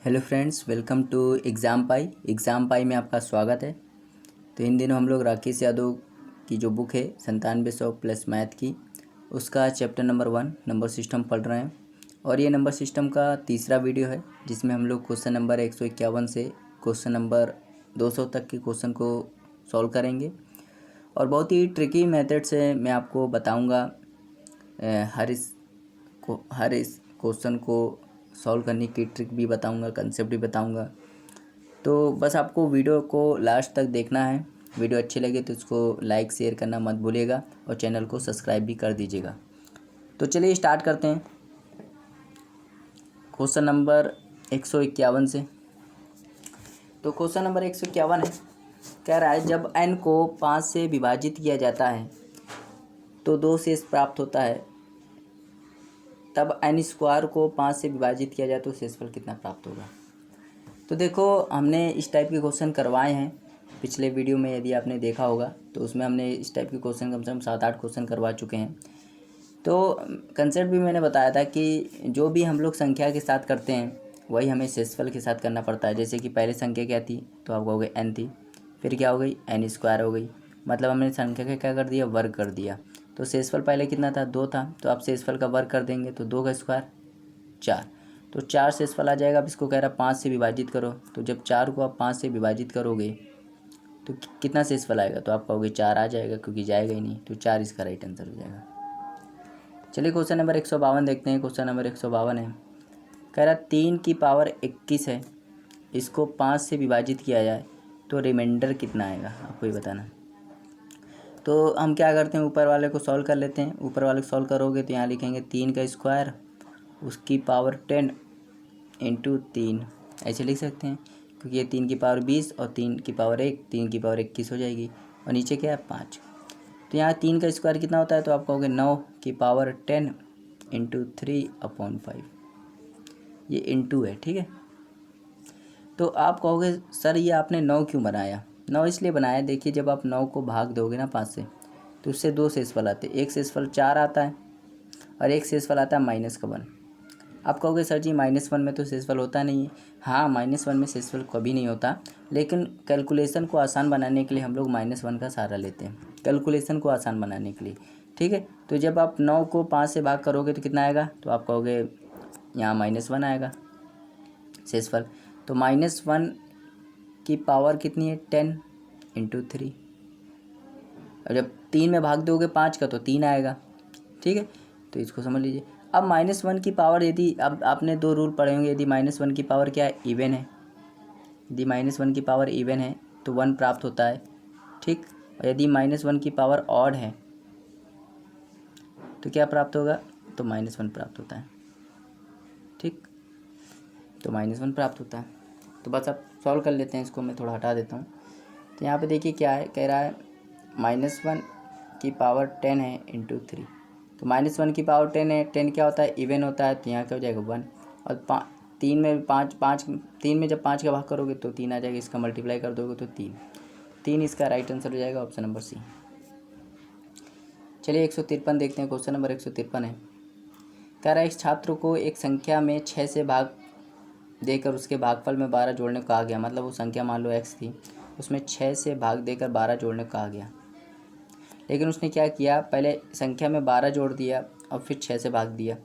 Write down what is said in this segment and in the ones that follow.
Hello friends, welcome to exam pie में आपका स्वागत है। तो इन दिनों हम लोग राकेश यादव की जो बुक है 9700 प्लस मैथ की, उसका चैप्टर नंबर 1 नंबर सिस्टम पढ़ रहे हैं। और ये नंबर सिस्टम का तीसरा वीडियो है जिसमें हम लोग क्वेश्चन नंबर 151 से क्वेश्चन नंबर 200 तक के क्वेश्चन को सॉल्व करेंगे। और बहुत ही ट्रिकी मेथड से मैं आपको बताऊँगा, हर इस क्वेश्चन को सॉल्व करने की ट्रिक भी बताऊंगा, कंसेप्ट भी बताऊंगा। तो बस आपको वीडियो को लास्ट तक देखना है। वीडियो अच्छी लगे तो इसको लाइक शेयर करना मत भूलिएगा और चैनल को सब्सक्राइब भी कर दीजिएगा। तो चलिए स्टार्ट करते हैं क्वेश्चन नंबर 151 से। तो क्वेश्चन नंबर 151 है, कह रहा है जब n को 5 से विभाजित किया जाता है तो 2 शेष प्राप्त होता है। तब n स्क्वायर को 5 से विभाजित किया जाए तो शेषफल कितना प्राप्त होगा। तो देखो, हमने इस टाइप के क्वेश्चन करवाए हैं पिछले वीडियो में। यदि आपने देखा होगा तो उसमें हमने इस टाइप के क्वेश्चन कम से कम 7-8 क्वेश्चन करवा चुके हैं। तो कंसेप्ट भी मैंने बताया था कि जो भी हम लोग संख्या के साथ करते हैं वही हमें शेषफल के साथ करना पड़ता है। जैसे कि पहले संख्या क्या थी तो आप कहोगे n थी, फिर क्या हो गई n स्क्वायर हो गई, मतलब हमने संख्या का क्या कर दिया, वर्ग कर दिया। तो शेषफल पहले कितना था, 2 था, तो आप शेषफल का वर्ग कर देंगे तो 2 का स्क्वायर 4, तो 4 शेषफल आ जाएगा। अब इसको कह रहा है 5 से विभाजित करो, तो जब 4 को आप 5 से विभाजित करोगे तो कितना शेषफल आएगा, तो आप कहोगे 4 आ जाएगा, क्योंकि जाएगा ही नहीं, तो 4 इसका राइट आंसर हो जाएगा। चलिए क्वेश्चन नंबर 152 देखते हैं। क्वेश्चन नंबर 152 है, कह रहा 3 की पावर 21 है, इसको 5 से विभाजित किया जाए तो रिमाइंडर कितना आएगा, आपको ये बताना। तो हम क्या करते हैं, ऊपर वाले को सॉल्व कर लेते हैं। ऊपर वाले को सॉल्व करोगे तो यहाँ लिखेंगे 3 का स्क्वायर उसकी पावर 10 इंटू 3, ऐसे लिख सकते हैं, क्योंकि ये 3 की पावर 20 और 3 की पावर 1, 3 की पावर 21 हो जाएगी, और नीचे क्या है 5। तो यहाँ 3 का स्क्वायर कितना होता है, तो आप कहोगे 9 की पावर 10 इंटू 3/5, ये इंटू है, ठीक है। तो आप कहोगे सर ये आपने 9 क्यों बनाया। 9 इसलिए बनाया, देखिए जब आप 9 को भाग दोगे ना 5 से तो उससे 2 शेषफल आते हैं। एक शेषफल 4 आता है और एक शेषफल आता है -1। आप कहोगे सर जी -1 में तो शेषफल होता नहीं है। हाँ, -1 में शेषफल कभी नहीं होता, लेकिन कैलकुलेशन को आसान बनाने के लिए हम लोग -1 का सहारा लेते हैं, कैलकुलेशन को आसान बनाने के लिए, ठीक है। तो जब आप 9 को 5 से भाग करोगे तो कितना आएगा, तो आप कहोगे यहाँ -1 आएगा शेषफल। तो -1 की पावर कितनी है, 10 इंटू 3, और जब 3 में भाग दोगे 5 का तो 3 आएगा, ठीक है। तो इसको समझ लीजिए। अब -1 की पावर, यदि अब आपने 2 रूल पढ़े होंगे, यदि -1 की पावर क्या है, इवन है, यदि -1 की पावर इवन है तो 1 प्राप्त होता है, ठीक। और यदि -1 की पावर ऑड है तो क्या प्राप्त होगा, तो -1 प्राप्त होता है, ठीक। तो -1 प्राप्त होता है। तो बस अब सॉल्व कर लेते हैं इसको, मैं थोड़ा हटा देता हूँ। तो यहाँ पे देखिए क्या है, कह रहा है -1 की पावर 10 है इंटू 3। तो -1 की पावर 10 है, 10 क्या होता है, इवन होता है, तो यहाँ क्या हो जाएगा 1। और 3 में 5 3 में जब 5 का भाग करोगे तो 3 आ जाएगा, इसका मल्टीप्लाई कर दोगे तो 3 इसका राइट आंसर हो जाएगा, ऑप्शन नंबर सी। चलिए 153 देखते हैं। क्वेश्चन नंबर 153 है, कह रहा है एक छात्र को एक संख्या में 6 से भाग देकर उसके भागफल में 12 जोड़ने को कहा गया। मतलब वो संख्या मान लो x थी, उसमें 6 से भाग देकर 12 जोड़ने को कहा गया, लेकिन उसने क्या किया, पहले संख्या में 12 जोड़ दिया और फिर 6 से भाग दिया,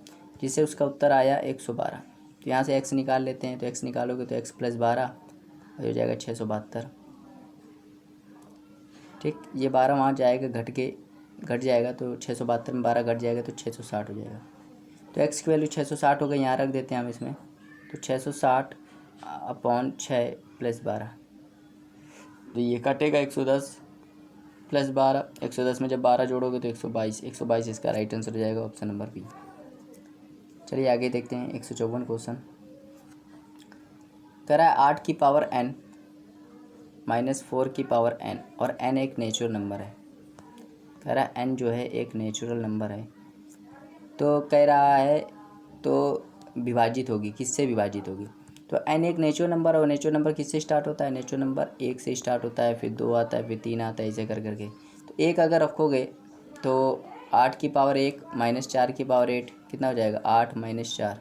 जिससे उसका उत्तर आया 112। तो यहाँ से x निकाल लेते हैं, तो x निकालोगे तो x + 12 हो जाएगा 672, ठीक। ये 12 वहाँ जाएगा, घट जाएगा, तो 672 में 12 घट जाएगा तो 660 हो जाएगा। तो x की वैल्यू 660 हो गई, यहाँ रख देते हैं हम इसमें, तो 660/6 + 12, तो ये कटेगा 110 + 12, 110 में जब 12 जोड़ोगे तो 122 इसका राइट आंसर हो जाएगा, ऑप्शन नंबर बी। चलिए आगे देखते हैं 154 क्वेश्चन, कह रहा है 8 की पावर n -4 की पावर n, और n एक नेचुरल नंबर है। कह रहा है n जो है एक नेचुरल नंबर है, तो कह रहा है तो विभाजित होगी, किससे विभाजित होगी। तो n एक नेचुरल नंबर, और नेचुरल नंबर किससे स्टार्ट होता है, नेचुरल नंबर 1 से स्टार्ट होता है, फिर 2 आता है, फिर 3 आता है, ऐसे कर करके। तो 1 अगर रखोगे तो 8 की पावर 1 -4 की पावर 8 कितना हो जाएगा, 8 - 4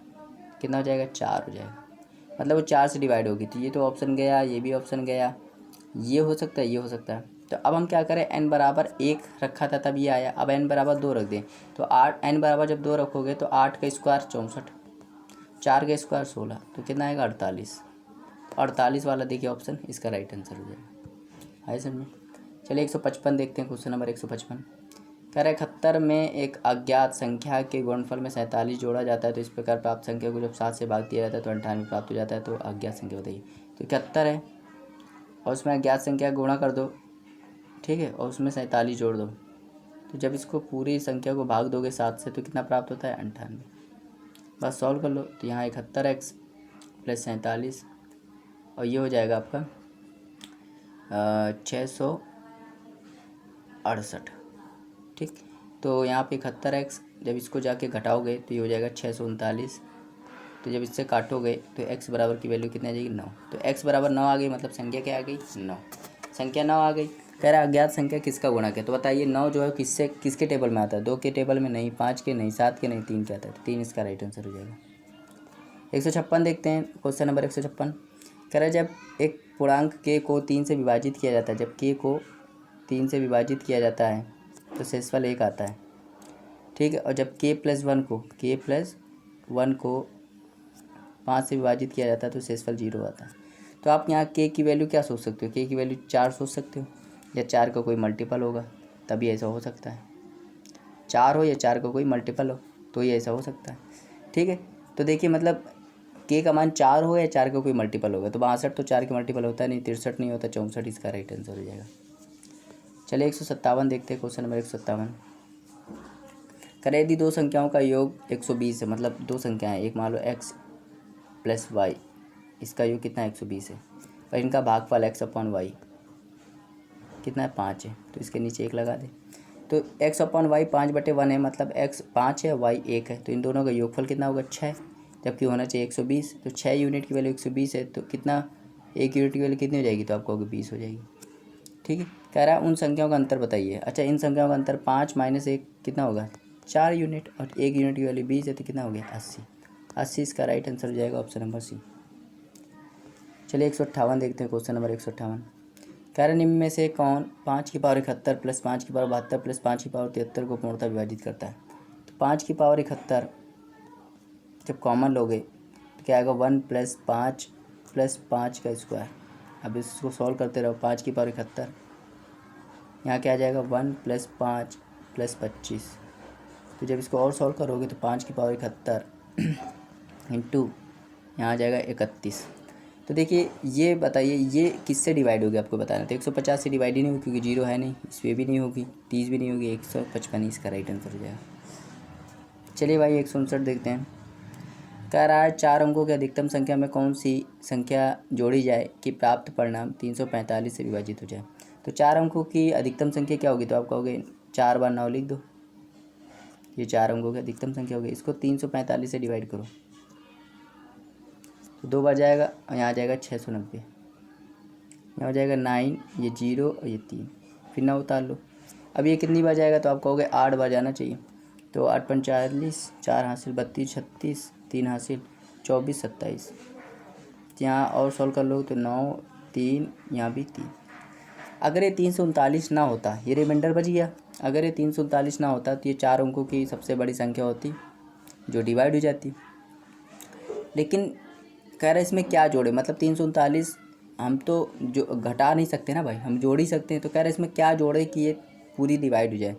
कितना हो जाएगा, 4 हो जाएगा। मतलब वो 4 से डिवाइड होगी, तो ये तो ऑप्शन गया, ये भी ऑप्शन गया, ये हो सकता है, ये हो सकता है। तो अब हम क्या करें, n बराबर 1 रखा था तब ये आया, अब n बराबर 2 रख दें तो 8, n बराबर जब 2 रखोगे तो 8 का स्क्वायर 64, 4 का स्क्वायर 16, तो कितना आएगा 48। 48 वाला देखिए ऑप्शन इसका राइट आंसर हो जाएगा। है समझ में। चलिए 155 देखते हैं, क्वेश्चन नंबर 155। कह रहे 71 में एक अज्ञात संख्या के गुणनफल में 47 जोड़ा जाता है, तो इस प्रकार प्राप्त संख्या को जब 7 से भाग दिया जाता है तो 98 प्राप्त हो जाता है, तो अज्ञात संख्या बताइए। तो 71 है और उसमें अज्ञात संख्या गुणा कर दो, ठीक है, और उसमें 47 जोड़ दो, तो जब इसको पूरी संख्या को भाग दोगे 7 से तो कितना प्राप्त होता है 98। बस सॉल्व कर लो, तो यहाँ 71x प्लस 47 और ये हो जाएगा आपका 668, ठीक। तो यहाँ पे 71x जब इसको जाके घटाओगे तो ये हो जाएगा 639, तो जब इससे काटोगे तो x बराबर की वैल्यू कितनी आ जाएगी 9, तो x बराबर 9 आ गई, मतलब संख्या क्या आ गई 9, संख्या 9 आ गई। कह रहा अज्ञात संख्या किसका गुणक है, तो बताइए 9 जो है किससे किसके टेबल में आता है, 2 के टेबल में नहीं, 5 के नहीं, 7 के नहीं, 3 के आता है, तो 3 इसका राइट आंसर हो जाएगा। 156 देखते हैं, क्वेश्चन नंबर 156। कह रहा है जब एक पूर्णांक k को 3 से विभाजित किया जाता है, जब k को 3 से विभाजित किया जाता है तो शेषफल 1 आता है, ठीक है। और जब k + 1 को 5 से विभाजित किया जाता है तो शेषफल 0 आता है। तो आप यहाँ k की वैल्यू क्या सोच सकते हो, k की वैल्यू 4 सोच सकते हो, या 4 का कोई मल्टीपल होगा तभी ऐसा हो सकता है, 4 हो या 4 का कोई मल्टीपल हो तो ही ऐसा हो सकता है, ठीक है। तो देखिए मतलब k का मान 4 हो या 4 का कोई मल्टीपल होगा, तो 62 तो 4 के मल्टीपल होता है नहीं, 63 नहीं होता, 64 इसका राइट आंसर हो जाएगा। चलिए 157 देखते हैं, क्वेश्चन नंबर 157। करें यदि दो संख्याओं का योग 120 है, मतलब दो संख्याएं, एक मान लो x + y, इसका योग कितना है 120 है, और इनका भागफल x/y कितना है 5 है, तो इसके नीचे 1 लगा दे। तो x/y 5/1 है, मतलब x 5 है, y 1 है, तो इन दोनों का योगफल कितना होगा 6, जबकि होना चाहिए 120, तो 6 यूनिट की वैल्यू 120 है, तो कितना 1 यूनिट की वैल्यू कितनी हो जाएगी, तो आपको 20 हो जाएगी, ठीक है। कह रहा है उन संख्याओं का अंतर बताइए। अच्छा, इन संख्याओं का अंतर 5 - 1 कितना होगा 4 यूनिट, और 1 यूनिट की वैल्यू 20 है, तो कितना हो गया 80 इसका राइट आंसर हो जाएगा, ऑप्शन नंबर सी। चलिए 158 देखते हैं, क्वेश्चन नंबर 158। कह रहे निम्न में से कौन 5⁻71 + 5⁻72 + 5⁻73 को पूर्णतः विभाजित करता है। तो 5⁻71 जब कॉमन लोगे तो क्या आएगा 1 + 5 + 5 का स्क्वायर। अब इसको सॉल्व करते रहो, 5⁻71 यहाँ क्या आ जाएगा 1 + 5 + 25, तो जब इसको और सॉल्व करोगे तो 5⁻71 इंटू यहाँ आ जाएगा 31। तो देखिए ये बताइए ये किससे डिवाइड होगी, आपको बताना। तो 150 से डिवाइड ही नहीं होगी क्योंकि 0 है नहीं, इसमें भी नहीं होगी, 30 भी नहीं होगी, 155 इसका राइट आंसर हो जाएगा। चलिए भाई 159 देखते हैं। कह रहा है 4 अंकों की अधिकतम संख्या में कौन सी संख्या जोड़ी जाए कि प्राप्त परिणाम 345 से विभाजित हो जाए। तो 4 अंकों की अधिकतम संख्या क्या होगी, तो आप कहोगे 4 बार 9 लिख दो, ये 4 अंकों की अधिकतम संख्या होगी, इसको 345 से डिवाइड करो तो 2 बार जाएगा और यहाँ आ जाएगा 690, यहाँ हो जाएगा 9, ये 0 और ये 3, फिर 9 उतार लो। अब ये कितनी बार जाएगा, तो आप कहोगे 8 बार जाना चाहिए, तो 8 × 5 = 40, 4 हासिल 32, 36, 3 हासिल 24, 27, यहाँ और सॉल्व कर लो तो 9, 3, यहाँ भी 3। अगर ये 339 ना होता, ये रिमाइंडर बच गया, अगर ये 339 ना होता तो ये 4 अंकों की सबसे बड़ी संख्या होती जो डिवाइड हो जाती। लेकिन कह रहे इसमें क्या जोड़े, मतलब 339 हम तो जो घटा नहीं सकते ना भाई, हम जोड़ ही सकते हैं, तो कह रहे इसमें क्या जोड़े कि ये पूरी डिवाइड हो जाए।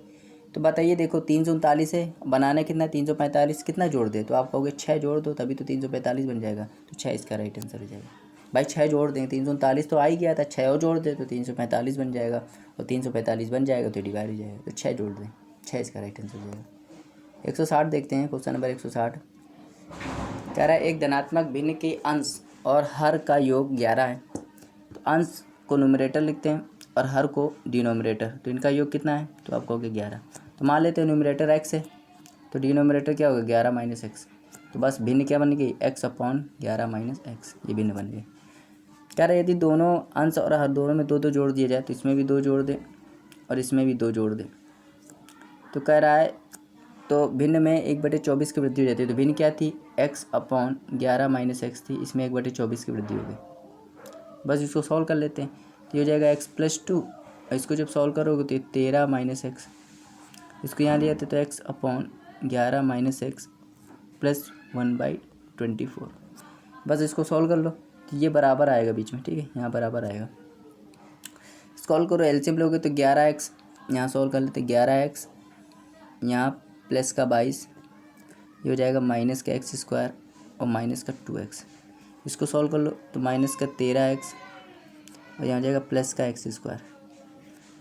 तो बताइए देखो 339 है, बनाना कितना 345, कितना जोड़ दे, तो आप कहोगे 6 जोड़ दो तभी तो 345 बन जाएगा, तो 6 इसका राइट आंसर हो जाएगा। भाई 6 जोड़ दें, 339 तो आ ही गया था, 6 और जोड़ दे तो 345 बन जाएगा, और 345 बन जाएगा तो डिवाइड हो जाएगा, तो 6 जोड़ दें, 6 इसका राइट आंसर हो जाएगा। 160 देखते हैं, क्वेश्चन नंबर 160। कह रहा है एक धनात्मक भिन्न के अंश और हर का योग 11 है, तो अंश को न्यूमरेटर लिखते हैं और हर को डिनोमिनेटर, तो इनका योग कितना है, तो आप कहोगे 11। तो मान लेते हैं न्यूमरेटर x है, तो डिनोमिनेटर क्या होगा 11 - x, तो बस भिन्न क्या बन गई x/11 - x, ये भिन्न बन गई। कह रहा है यदि दोनों अंश और हर दोनों में 2 जोड़ दिया जाए, तो इसमें भी 2 जोड़ दें और इसमें भी 2 जोड़ दें। तो कह रहा है तो भिन्न में 1/24 की वृद्धि हो जाती है। तो भिन्न क्या थी, x/11 - x थी, इसमें 1/24 की वृद्धि हो गई। बस इसको सॉल्व कर लेते हैं। तो ये हो जाएगा x+2, इसको जब सॉल्व करोगे तो 13 - x, इसको यहाँ ले आते तो x/11 - x प्लस 1/24। बस इसको सॉल्व कर लो तो ये बराबर आएगा बीच में, ठीक है, यहाँ बराबर आएगा। सॉल्व करो, एलसीएम लोगे तो 11x, यहाँ सॉल्व कर लेते 11x, यहाँ प्लस का 22, ये हो जाएगा माइनस का x² और माइनस का 2x। इसको सॉल्व कर लो तो माइनस का 13x और यहाँ हो जाएगा प्लस का x²।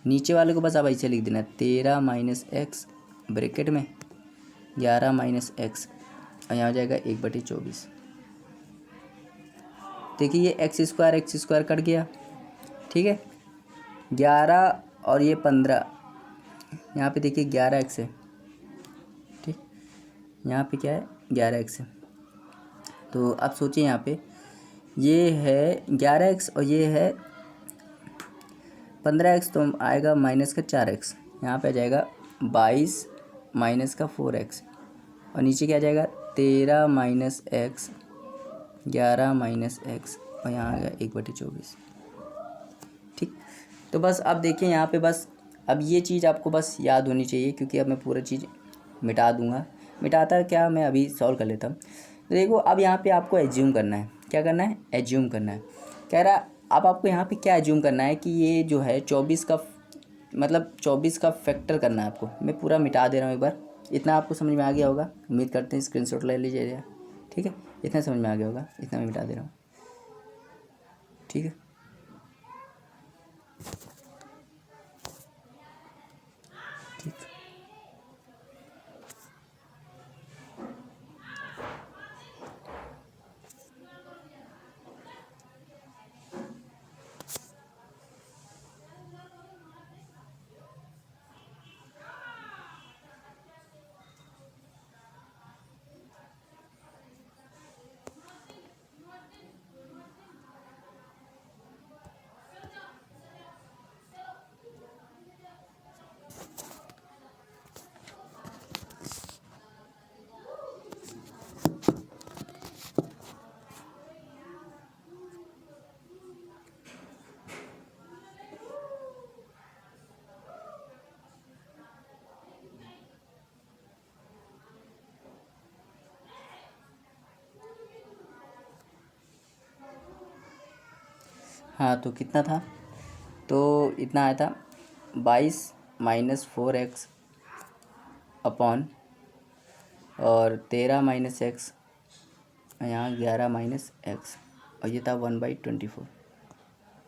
नीचे वाले को बस अब ऐसे लिख देना 13 - x ब्रैकेट में 11 - x और यहाँ हो जाएगा 1/24। देखिए ये x² कट गया, ठीक है। 11 और ये 15, यहाँ पे देखिए 11x है, ठीक, यहाँ पे क्या है 11x है। तो अब सोचिए यहाँ पे ये है 11x और ये है 15x, तो आएगा माइनस का 4x, यहाँ पे आ जाएगा 22 माइनस का 4x और नीचे क्या आ जाएगा 13 - x 11 - x और यहाँ आ गया 1/24, ठीक। तो बस अब देखिए यहाँ पे बस अब ये चीज़ आपको बस याद होनी चाहिए, क्योंकि अब मैं पूरा चीज़ मिटा दूंगा। मिटाता क्या, मैं अभी सॉल्व कर लेता हूँ। तो देखो अब यहाँ पे आपको एज्यूम करना है, क्या करना है, एज्यूम करना है। कह रहा अब आपको यहाँ पे क्या एज्यूम करना है कि ये जो है 24 का मतलब 24 का फैक्टर करना है आपको। मैं पूरा मिटा दे रहा हूँ एक बार, इतना आपको समझ में आ गया होगा, उम्मीद करते हैं। स्क्रीनशॉट ले लीजिए, ठीक है, इतना समझ में आ गया होगा, इतना मैं मिटा दे रहा हूँ, ठीक है। ठीक, हाँ तो कितना था, तो इतना आया था 22 - 4x अपॉन और 13 - x, यहाँ 11 - x और ये था 1/24।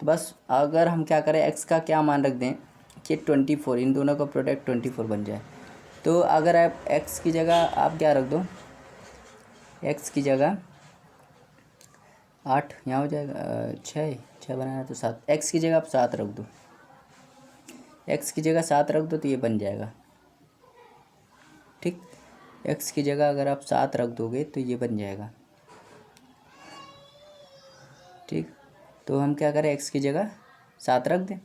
तो बस अगर हम क्या करें, x का क्या मान रख दें कि 24, इन दोनों का प्रोडक्ट 24 बन जाए। तो अगर आप x की जगह आप क्या रख दो, x की जगह 8, यहाँ हो जाएगा 6 बनाना तो 7, x की जगह आप 7 रख दो, x की जगह 7 रख दो तो ये बन जाएगा, ठीक। x की जगह अगर आप 7 रख दोगे तो ये बन जाएगा, ठीक। तो हम क्या करें, x की जगह 7 रख दें।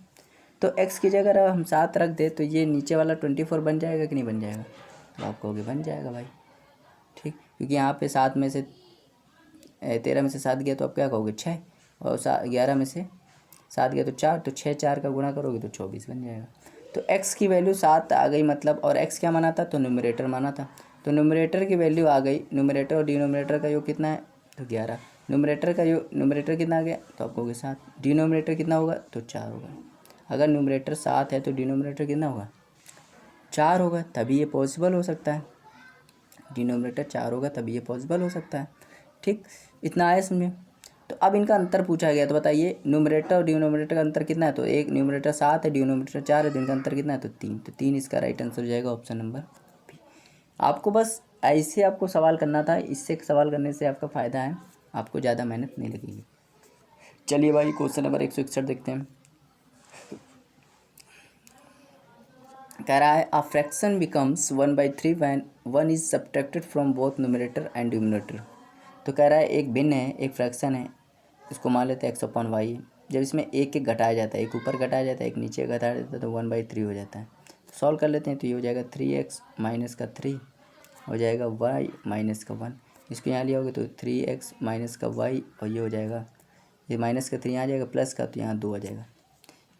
तो x की जगह अगर हम 7 रख दें तो ये नीचे वाला 24 बन जाएगा कि नहीं बन जाएगा, तो आप कहोगे बन जाएगा भाई, ठीक। क्योंकि यहाँ पे 7 में से 13 में से 7 गया तो आप क्या कहोगे 6, और 11 में से 7 गया तो 4, तो 6 4 का गुणा करोगे तो 24 बन जाएगा। तो x की वैल्यू 7 आ गई मतलब, और x क्या माना था, तो न्यूमरेटर माना था, तो न्यूमरेटर की वैल्यू आ गई। न्यूमरेटर और डिनोमिनेटर का योग कितना है, तो 11। न्यूमरेटर का योग, न्यूमरेटर कितना आ गया, तो आप कहोगे 7। डिनोमिनेटर कितना होगा, तो 4 होगा। अगर न्यूमरेटर 7 है तो डिनोमिनेटर कितना होगा, 4 होगा, तभी ये पॉसिबल हो सकता है। डिनोमिनेटर 4 होगा तभी ये पॉसिबल हो सकता है, ठीक। इतना आया समझ में। तो अब इनका अंतर पूछा गया, तो बताइए न्यूमरेटर और डिनोमिनेटर का अंतर कितना है, तो एक न्यूमरेटर 7 है, डिनोमिनेटर 4 है, तो इनका अंतर कितना है, तो 3। तो 3 इसका राइट आंसर हो जाएगा, ऑप्शन नंबर बी। आपको बस ऐसे आपको सवाल करना था, इससे सवाल करने से आपका फ़ायदा है, आपको ज़्यादा मेहनत नहीं लगेगी। चलिए भाई क्वेश्चन नंबर 161 देखते हैं। कह रहा है a fraction becomes 1/3 when 1 is subtracted from both numerator and denominator. तो कह रहा है एक भिन्न है, एक फ्रैक्शन है, इसको मान लेते हैं x/y है। जब इसमें एक एक घटाया जाता है, एक ऊपर घटाया जाता है, एक नीचे घटाया जाता है, तो 1/3 हो जाता है। सॉल्व कर लेते हैं, तो ये हो जाएगा 3x - का 3 हो जाएगा y माइनस का 1। इसको यहाँ लिया होगा तो 3x माइनस का y, और ये हो जाएगा, ये माइनस का 3 आ जाएगा, प्लस का तो यहाँ 2 आ जाएगा।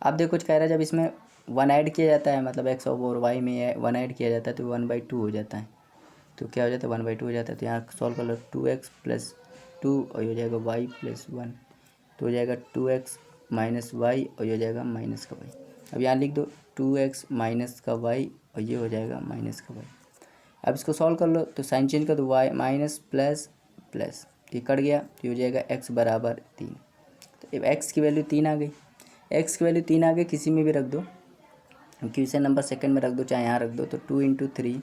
अब देखो कुछ कह रहा है, जब इसमें 1 ऐड किया जाता है, मतलब x और y में 1 ऐड किया जाता है तो 1/2 हो जाता है। तो क्या हो जाता है, 1/2 हो जाता है। तो यहाँ सॉल्व कर लो, 2x प्लस 2 और ये हो जाएगा y प्लस 1, तो हो जाएगा 2x माइनस वाई, और ये हो जाएगा माइनस का y। अब यहाँ लिख दो 2x माइनस का y, और ये हो जाएगा माइनस का y। अब इसको सॉल्व कर लो, तो साइन चेंज कर दो, y माइनस प्लस प्लस, ये कट गया, तो ये हो जाएगा x बराबर 3। तो अब x की वैल्यू 3 आ गई, x की वैल्यू 3 आ गई, किसी में भी रख दो, क्वेश्चन नंबर सेकंड में रख दो, चाहे यहाँ रख दो, तो 2 × 3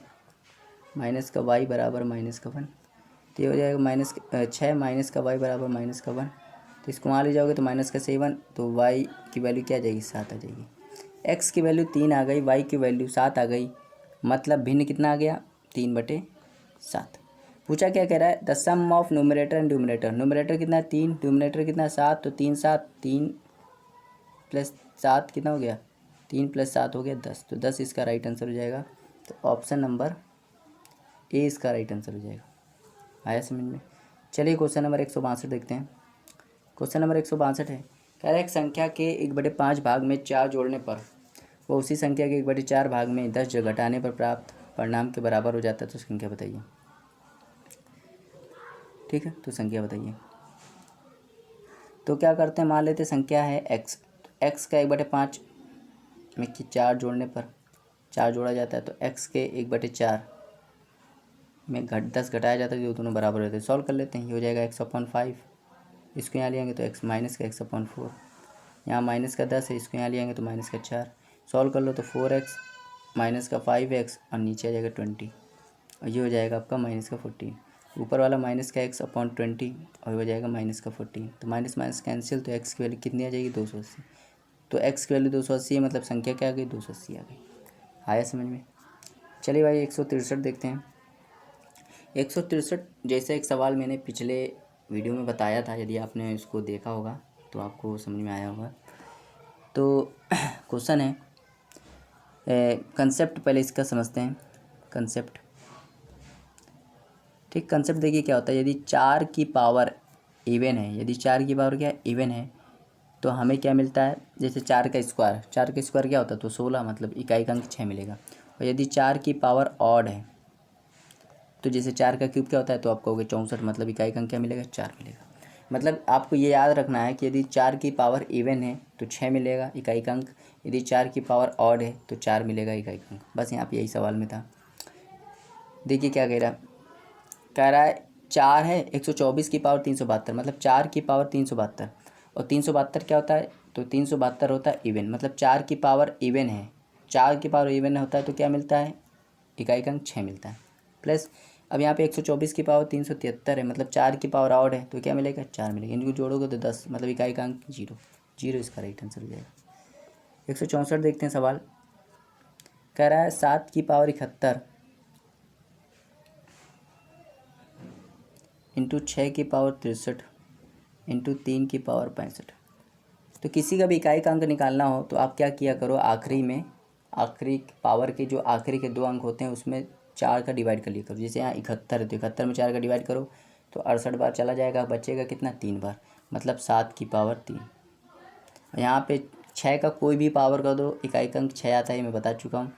माइनस का y बराबर माइनस का 1। तो ये हो जाएगा 6 माइनस का y बराबर माइनस का 1। तो इसको वहाँ ले जाओगे तो माइनस का 7, तो y की वैल्यू क्या आ जाएगी, 7 आ जाएगी। x की वैल्यू 3 आ गई, y की वैल्यू 7 आ गई, मतलब भिन्न कितना आ गया, 3/7। पूछा क्या कह रहा है, the sum of numerator and denominator. Numerator कितना है 3, ड्यूमिनेटर कितना है 7, तो 3 7 3 प्लस 7 कितना हो गया, 3 + 7 हो गया 10। तो 10 इसका राइट आंसर हो जाएगा। तो ऑप्शन नंबर ए इसका राइट आंसर हो जाएगा। आया समझ में। चलिए क्वेश्चन नंबर 162 देखते हैं। क्वेश्चन नंबर 162 है, कह रहा है एक संख्या के 1/5 भाग में 4 जोड़ने पर वो उसी संख्या के 1/4 भाग में 10 घटाने पर प्राप्त परिणाम के बराबर हो जाता है, तो संख्या बताइए। ठीक है, तो संख्या बताइए। तो क्या करते हैं, मान लेते संख्या है x, तो x का 1/5 में कि 4 जोड़ने पर 4 जोड़ा जाता है, तो x के 1/4 में 10 घटाया जाता है, जो दोनों बराबर होते हैं। सॉल्व कर लेते हैं, ये हो जाएगा x/5, इसको यहाँ लेंगे तो x माइनस का x/4, यहाँ माइनस का 10 है, इसको यहाँ लेंगे तो माइनस का 4। सॉल्व कर लो तो 4x माइनस का 5x और नीचे आ जाएगा 20, और ये हो जाएगा आपका माइनस का 14। ऊपर वाला माइनस का x/20 और हो जाएगा माइनस का 14। तो माइनस माइनस कैंसिल, तो x की वैल्यू कितनी आ जाएगी, 280। तो x की वैल्यू 280 है, मतलब संख्या क्या आ गई, 280 आ गई। आया समझ में। चलिए भाई 163 देखते हैं। 163 जैसे एक सवाल मैंने पिछले वीडियो में बताया था, यदि आपने इसको देखा होगा तो आपको समझ में आया होगा। तो क्वेश्चन है, कंसेप्ट पहले इसका समझते हैं, कंसेप्ट। ठीक, कंसेप्ट देखिए क्या होता है, यदि 4 की पावर इवन है, यदि 4 की पावर क्या इवन है, तो हमें क्या मिलता है, जैसे 4 का स्क्वायर, 4 का स्क्वायर क्या होता है, तो 16, मतलब इकाई का अंक 6 मिलेगा। और यदि 4 की पावर ऑड है, तो जैसे 4 का क्यूब क्या होता है, तो आप कहोगे 64, मतलब इकाई का अंक क्या मिलेगा, 4 मिलेगा। मतलब आपको ये याद रखना है कि यदि 4 की पावर इवन है तो 6 मिलेगा इकाई का अंक, यदि 4 की पावर ऑड है तो 4 मिलेगा इकाई का अंक। बस यहाँ पे यही सवाल में था। देखिए क्या कह रहा है 4 है 124 की पावर 372, मतलब 4 की पावर 372, और 372 क्या होता है, तो 372 होता है इवन, मतलब 4 की पावर इवन है, 4 की पावर इवन होता है तो क्या मिलता है, इकाई का अंक 6 मिलता है। प्लस अब यहाँ पे 124 की पावर 373 है, मतलब 4 की पावर ऑड है तो क्या मिलेगा, 4 मिलेगा। इनको जोड़ोगे तो 10, मतलब इकाई का अंक 0, 0 इसका राइट आंसर हो जाएगा। 164 देखते हैं सवाल। कह रहा है 7 की पावर 71 इंटू 6 की पावर 63 इंटू 3 की पावर 65। तो किसी का भी इकाई का अंक निकालना हो तो आप क्या किया करो, आखिरी में आखिरी पावर के जो आखिरी के 2 अंक होते हैं उसमें 4 का डिवाइड कर लिया करो। जैसे यहाँ 71 है तो 71 में 4 का डिवाइड करो तो 68 बार चला जाएगा, बचेगा कितना, 3 बार, मतलब 7 की पावर 3। यहाँ पे 6 का कोई भी पावर कर दो, इकाई का अंक 6 आता है, मैं बता चुका हूँ।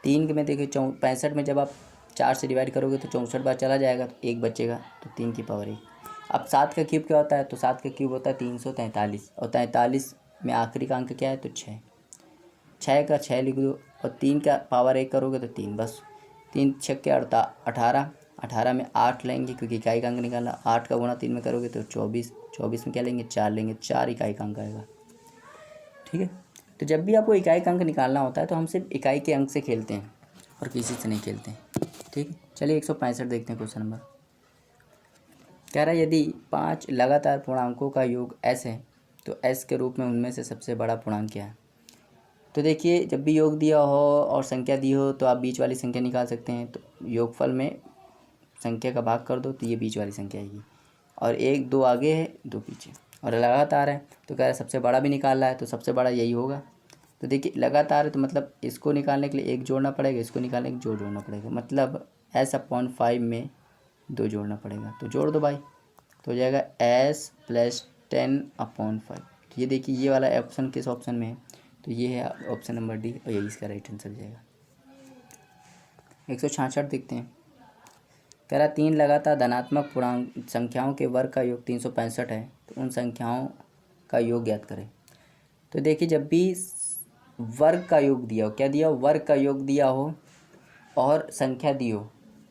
3 में देखिए 65 में जब आप 4 से डिवाइड करोगे तो 64 बार चला जाएगा, तो 1 बचेगा, तो 3 की पावर 1। अब 7 का क्यूब क्या होता है, तो 7 का क्यूब होता है 343, और 43 में आखिरी का अंक क्या है, तो 6, 6 का 6 लिख दो, और 3 का पावर 1 करोगे तो 3, बस 3 6 के 18, 18 में 8 लेंगे क्योंकि इकाई का अंक निकालना, 8 का गुणा 3 में करोगे तो 24, 24 में क्या लेंगे, 4 लेंगे, 4 इकाई का अंक आएगा। ठीक है, तो जब भी आपको इकाई का अंक निकालना होता है तो हम सिर्फ इकाई के अंक से खेलते हैं और किसी से नहीं खेलते हैं। ठीक है, चलिए 165 देखते हैं क्वेश्चन नंबर। कह रहा है यदि 5 लगातार पूर्णांकों का योग s है तो s के रूप में उनमें से सबसे बड़ा पूर्णांक क्या है। तो देखिए जब भी योग दिया हो और संख्या दी हो तो आप बीच वाली संख्या निकाल सकते हैं। तो योगफल में संख्या का भाग कर दो तो ये बीच वाली संख्या आएगी, और 1 2 आगे है 2 पीछे, और लगातार है तो कह रहा है सबसे बड़ा भी निकाल रहा है तो सबसे बड़ा यही होगा। तो देखिए लगातार है तो मतलब इसको निकालने के लिए 1 जोड़ना पड़ेगा, इसको निकालने के लिए जोड़ना पड़ेगा, मतलब s/5 में 2 जोड़ना पड़ेगा, तो जोड़ दो भाई, तो हो जाएगा s + 10/5। ये देखिए ये वाला ऑप्शन किस ऑप्शन में है, तो ये है ऑप्शन नंबर डी, और यही इसका राइट आंसर हो जाएगा। 166 देखते हैं। कह रहा 3 लगातार धनात्मक पूर्णांक संख्याओं के वर्ग का योग 365 है, तो उन संख्याओं का योग ज्ञात करें। तो देखिए जब भी वर्ग का योग दिया हो, क्या दिया हो, वर्ग का योग दिया हो और संख्या दी हो,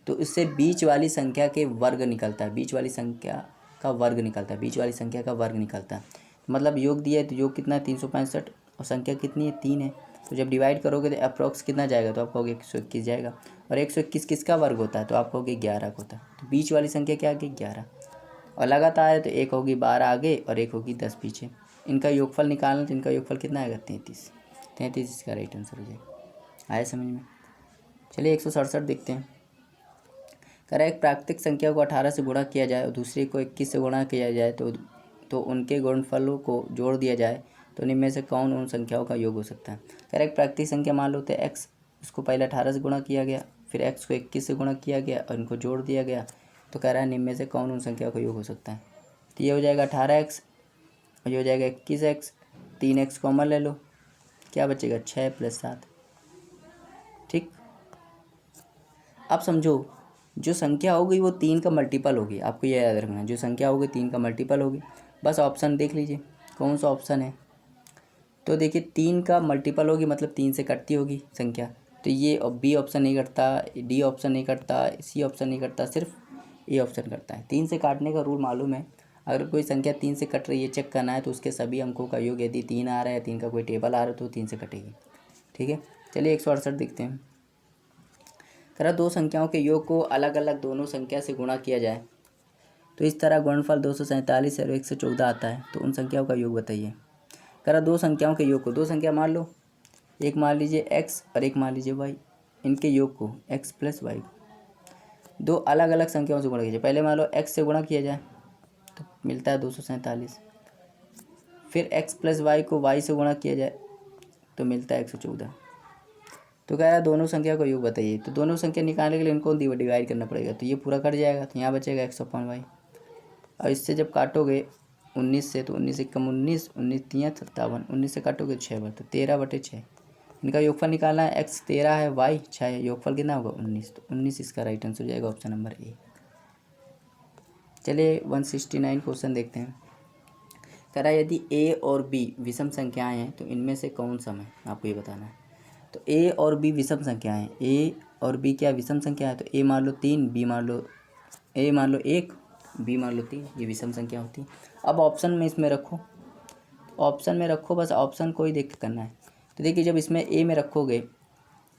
तो इससे बीच वाली संख्या के वर्ग निकलता है, बीच वाली संख्या का वर्ग निकलता है, बीच वाली संख्या का वर्ग निकलता है। मतलब योग दिया है तो योग कितना है 365, और संख्या कितनी है 3 है, तो जब डिवाइड करोगे तो अप्रॉक्स कितना जाएगा, तो आप कहोगे 121 जाएगा। और 121 किसका वर्ग होता है, तो आप कहोगे 11 का होता है। तो बीच वाली संख्या क्या आ गई 11, और लगातार है तो एक होगी 12 आगे और एक होगी 10 पीछे। इनका योगफल निकालना, तो इनका योगफल कितना आएगा 33 इसका राइट आंसर हो जाएगा। आया समझ में। चलिए 167 देखते हैं। कह रहा है एक प्राकृतिक संख्या को 18 से गुणा किया जाए और दूसरे को 21 से गुणा किया जाए तो उनके गुणनफलों को जोड़ दिया जाए, तो इनमें से कौन उन संख्याओं का योग हो सकता है। कह रहा है एक प्राकृतिक संख्या मान लो तो एक्स, उसको पहले 18 से गुणा किया गया, फिर एक्स को 21 से गुणा किया गया और इनको जोड़ दिया गया, तो कह रहा है निम्न में से कौन उन संख्याओं का योग हो सकता है। तो ये हो जाएगा 18x और ये हो जाएगा 21x, 3x कॉमन ले लो, क्या बचेगा 6 + 7। ठीक, अब समझो जो संख्या होगी वो 3 का मल्टीपल होगी, आपको ये याद रखना, जो संख्या होगी 3 का मल्टीपल होगी। बस ऑप्शन देख लीजिए कौन सा ऑप्शन है, तो देखिए 3 का मल्टीपल होगी मतलब 3 से कटती होगी संख्या, तो ये बी ऑप्शन नहीं करता, डी ऑप्शन नहीं करता, सी ऑप्शन नहीं करता, सिर्फ ए ऑप्शन करता है। 3 से काटने का रूल मालूम है, अगर कोई संख्या 3 से कट रही है चेक करना है तो उसके सभी अंकों का योग यदि 3 आ रहा है, 3 का कोई टेबल आ रहा है तो 3 से कटेगी। ठीक है, चलिए 168 देखते हैं। तरह दो संख्याओं के योग को अलग अलग दोनों संख्या से गुणा किया जाए तो इस तरह गुणनफल 247 और 114 आता है, तो उन संख्याओं का योग बताइए। करा दो संख्याओं के योग को, दो संख्या मान लो, एक मान लीजिए x और एक मान लीजिए y, इनके योग को x + y दो अलग अलग संख्याओं से गुणा कीजिए। पहले मान लो x से गुणा किया जाए तो मिलता है 247, फिर x + y को y से गुणा किया जाए तो मिलता है 114। तो कह रहा है दोनों संख्या को योग बताइए, तो दोनों संख्या निकालने के लिए इनको डिवाइड करना पड़ेगा, तो ये पूरा कट जाएगा, तो यहाँ बचेगा x/y। और इससे जब काटोगे 19 से तो 19 × 19, 19 × 3 = 57, 19 से काटोगे तो 6 बार, तो 13/6। इनका योगफल निकालना है, x 13 है, y 6 है, योगफल कितना होगा 19, तो 19 इसका राइट आंसर हो जाएगा ऑप्शन नंबर ए। चलिए 169 क्वेश्चन देखते हैं। कह रहा है यदि a और b विषम संख्याएं हैं तो इनमें से कौन सम है, आपको ये बताना है। तो a और b विषम संख्याएं हैं, a और b क्या विषम संख्या है, तो a मान लो 3, b मान लो a मान लो 1, b मान लो 3, ये विषम संख्या होती है। अब ऑप्शन में इसमें रखो, ऑप्शन में रखो, बस ऑप्शन को ही देख के करना है। तो देखिए जब इसमें a में रखोगे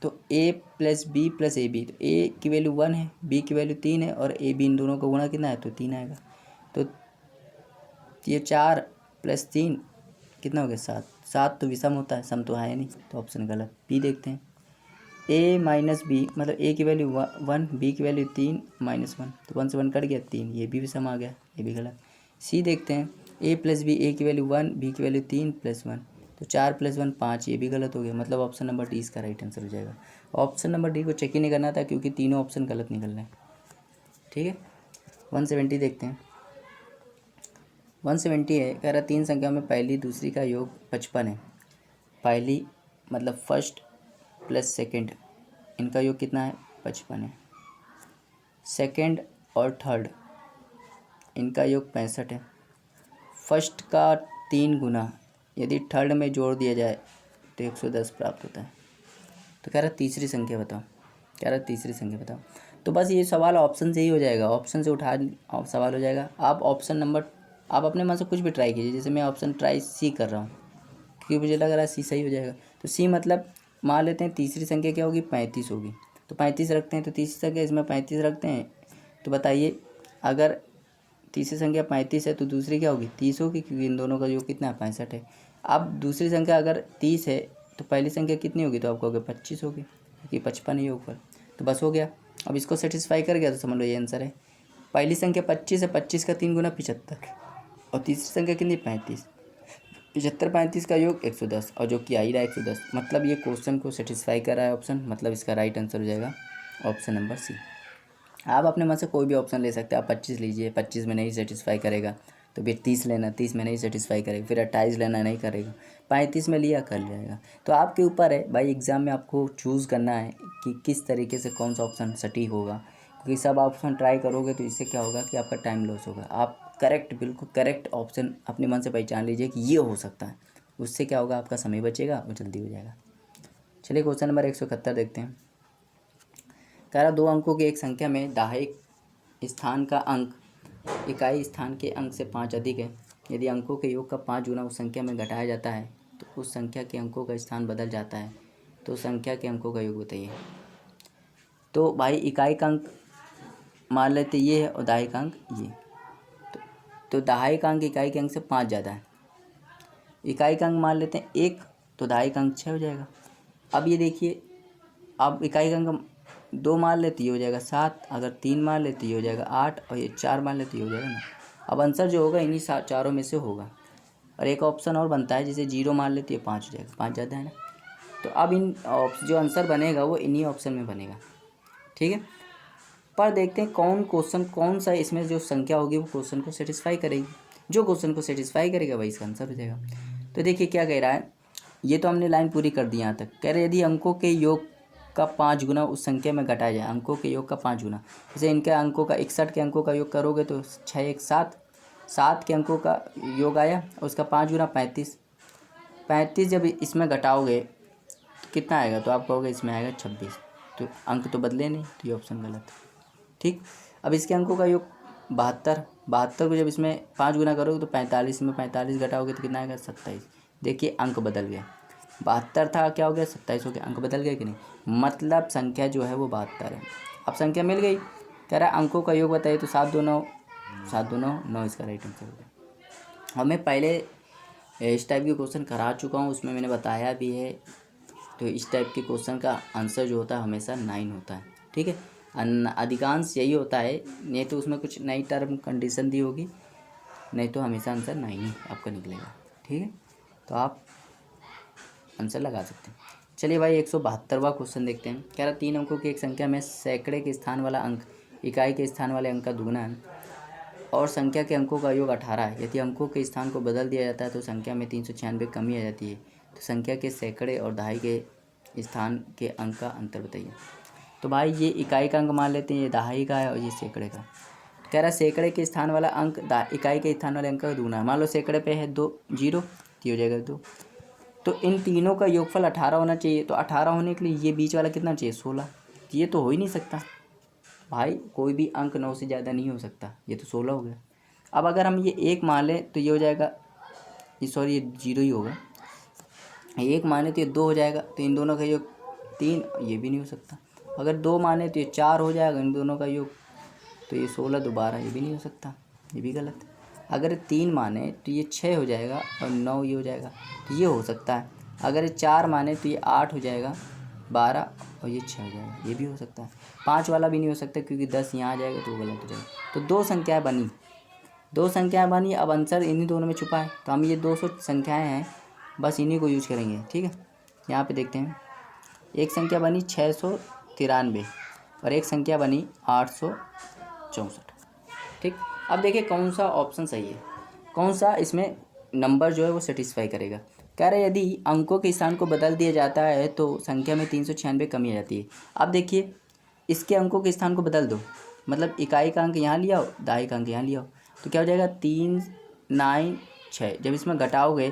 तो a + b + ab, तो a की वैल्यू 1 है, b की वैल्यू 3 है और ab इन दोनों का गुणा कितना है, तो 3 आएगा। तो ये 4 + 3 कितना हो गया 7, 7 तो विषम होता है, सम तो है नहीं, तो ऑप्शन गलत। बी देखते हैं, a - b मतलब a की वैल्यू 1, b की वैल्यू 3 - 1, तो 1 से 1 कट गया 3, ये भी विषम आ गया, ये भी गलत। सी देखते हैं, a + b, a की वैल्यू 1, b की वैल्यू 3 + 1, तो 4 + 1 5, ये भी गलत हो गया, मतलब ऑप्शन नंबर डी इसका राइट आंसर हो जाएगा। ऑप्शन नंबर डी को चेक ही नहीं करना था क्योंकि तीनों ऑप्शन गलत निकल रहे हैं। ठीक है, 170 देखते हैं। 170 है, कह रहा 3 संख्या में पहली दूसरी का योग 55 है। पहली मतलब फर्स्ट + सेकंड, इनका योग कितना है 55 है। सेकंड और थर्ड इनका योग 65 है। फर्स्ट का 3 गुना यदि थर्ड में जोड़ दिया जाए तो 110 प्राप्त होता है। तो कह रहा तीसरी संख्या बताओ, कह रहा तीसरी संख्या बताओ। तो बस ये सवाल ऑप्शन से ही हो जाएगा, ऑप्शन से उठा सवाल हो जाएगा। आप ऑप्शन नंबर, आप अपने मन से कुछ भी ट्राई कीजिए, जैसे मैं ऑप्शन ट्राई सी कर रहा हूँ क्योंकि मुझे लग रहा है सी सही हो जाएगा। तो सी मतलब मान लेते हैं तीसरी संख्या क्या होगी 35 होगी, तो 35 रखते हैं, तो तीसरी संख्या इसमें 35 रखते हैं। तो बताइए अगर तीसरी संख्या 35 है तो दूसरी क्या होगी 30 होगी, क्योंकि इन दोनों का योग कितना है 65 है। अब दूसरी संख्या अगर 30 है तो पहली संख्या कितनी होगी, तो आप कहोगे 25 होगी, क्योंकि 55 ही योगफल, तो बस हो गया। अब इसको सेटिस्फाई कर गया तो समझ लो ये आंसर है। पहली संख्या 25 है, 25 का 3 गुना 75, और तीसरी संख्या कितनी 35, 75 35 का योग 110, और जो कि आ ही रहा है 110, मतलब ये क्वेश्चन को सेटिस्फाई कर रहा है ऑप्शन, मतलब इसका राइट आंसर हो जाएगा ऑप्शन नंबर सी। आप अपने मन से कोई भी ऑप्शन ले सकते हैं। आप 25 लीजिए, 25 में नहीं सेटिस्फाई करेगा तो फिर 30 लेना, 30 में नहीं सेटिस्फाई करेगा फिर 28 लेना, नहीं करेगा 35 में लिया कर जाएगा। तो आपके ऊपर है भाई, एग्ज़ाम में आपको चूज़ करना है कि किस तरीके से कौन सा ऑप्शन सटीक होगा, क्योंकि सब ऑप्शन ट्राई करोगे तो इससे क्या होगा कि आपका टाइम लॉस होगा। आप करेक्ट, बिल्कुल करेक्ट ऑप्शन अपने मन से पहचान लीजिए कि ये हो सकता है, उससे क्या होगा, आपका समय बचेगा और जल्दी हो जाएगा। चलिए क्वेश्चन नंबर 171 देखते हैं। कह रहा 2 अंकों की एक संख्या में दहाई स्थान का अंक इकाई स्थान के अंक से 5 अधिक है। यदि अंकों के योग का 5 गुना उस संख्या में घटाया जाता है तो उस संख्या के अंकों का स्थान बदल जाता है। तो संख्या के अंकों का योग बताइए। तो भाई इकाई का अंक मान लेते ये है और दहाई का अंक ये। तो दहाई का अंक इकाई के अंक से 5 ज़्यादा है। इकाई का अंक मान लेते हैं 1, तो दहाई का अंक 6 हो जाएगा। अब ये देखिए, अब इकाई का अंक 2 मान लेते ये हो जाएगा 7, अगर 3 मान लेते ये हो जाएगा 8 और ये 4 मान लेते ये हो जाएगा 9। अब आंसर जो होगा इन्हीं चारों में से होगा। और एक ऑप्शन और बनता है जिसे 0 मान लेते ये 5 हो जाएगा, 5 ज़्यादा है ना। तो अब इन जो आंसर बनेगा वो इन्हीं ऑप्शन में बनेगा, ठीक है। पर देखते हैं कौन सा इसमें जो संख्या होगी वो क्वेश्चन को सेटिस्फाई करेगी। जो क्वेश्चन को सेटिस्फाई करेगा वही इसका आंसर हो जाएगा। तो देखिए क्या कह रहा है, ये तो हमने लाइन पूरी कर दी यहाँ तक। कह रहे यदि अंकों के योग का 5 गुना उस संख्या में घटाया जाए, अंकों के योग का 5 गुना, जैसे इनके अंकों का 61 के अंकों का योग करोगे तो 6 1 7, 7 के अंकों का योग आया, उसका 5 गुना 35, 35 जब इसमें घटाओगे तो कितना आएगा, तो आप कहोगे इसमें आएगा 26। तो अंक तो बदले नहीं, तो ये ऑप्शन गलत है, ठीक। अब इसके अंकों का योग 72, 72 को जब इसमें 5 गुना करोगे तो 45 में 45 घटाओगे तो कितना आएगा 27। देखिए अंक बदल गया, 72 था क्या हो गया 27 हो गया, अंक बदल गया कि नहीं, मतलब संख्या जो है वो 72 है। अब संख्या मिल गई, कह रहा है अंकों का योग बताइए, तो 7 2 9, 7 2 9 9 इसका राइट आंसर हो गया। और मैं पहले इस टाइप के क्वेश्चन करा चुका हूँ, उसमें मैंने बताया भी है। तो इस टाइप के क्वेश्चन का आंसर जो होता है हमेशा 9 होता है, ठीक है। अधिकांश यही होता है, नहीं तो उसमें कुछ नई टर्म कंडीशन दी होगी, नहीं तो हमेशा आंसर 9 ही आपका निकलेगा, ठीक है। तो आप आंसर लगा सकते हैं। चलिए भाई 172वां क्वेश्चन देखते हैं। कह रहा 3 अंकों की एक संख्या में सैकड़े के स्थान वाला अंक इकाई के स्थान वाले अंक का दुगुना है और संख्या के अंकों का योग 18 है। यदि अंकों के स्थान को बदल दिया जाता है तो संख्या में 396 कमी आ जाती है। तो संख्या के सैकड़े और दहाई के स्थान के अंक का अंतर बताइए। तो भाई ये इकाई का अंक मान लेते हैं, ये दहाई का है और ये सैकड़े का। कह रहा सैकड़े के स्थान वाला अंक इकाई के स्थान वाले अंक का दुगुना है। मान लो सैकड़े पे है 2 0, तो हो जाएगा 2। तो इन तीनों का योगफल 18 होना चाहिए। तो 18 होने के लिए ये बीच वाला कितना चाहिए 16। ये तो हो ही नहीं सकता भाई, कोई भी अंक 9 से ज़्यादा नहीं हो सकता, ये तो 16 हो गया। अब अगर हम ये 1 मान लें तो ये हो जाएगा, ये 0 ही होगा। 1 माने तो ये 2 हो जाएगा, तो इन दोनों का योग 3, ये भी नहीं हो सकता। अगर 2 माने तो ये 4 हो जाएगा, इन दोनों का योग, तो ये 16 दोबारा, ये भी नहीं हो सकता, ये भी गलत है। अगर 3 माने तो ये 6 हो जाएगा और 9 ये हो जाएगा, तो ये हो सकता है। अगर 4 माने तो ये 8 हो जाएगा, 12 और ये 6 हो जाएगा, ये भी हो सकता है। 5 वाला भी नहीं हो सकता क्योंकि 10 यहाँ आ जाएगा तो वो गलत हो जाएगा। तो 2 संख्याएँ बनी, अब आंसर इन्हीं दोनों में छुपा है। तो हम ये 200 संख्याएँ हैं, बस इन्हीं को यूज करेंगे, ठीक है। यहाँ पे देखते हैं, एक संख्या बनी 693 और एक संख्या बनी 864, ठीक। अब देखिए कौन सा ऑप्शन सही है, कौन सा इसमें नंबर जो है वो सेटिस्फाई करेगा। कह रहे यदि अंकों के स्थान को बदल दिया जाता है तो संख्या में 396 कमी आ जाती है। अब देखिए इसके अंकों के स्थान को बदल दो, मतलब इकाई का अंक यहाँ लिया हो, दहाई का अंक यहाँ लिया हो, तो क्या हो जाएगा 3 9 6। जब इसमें घटाओगे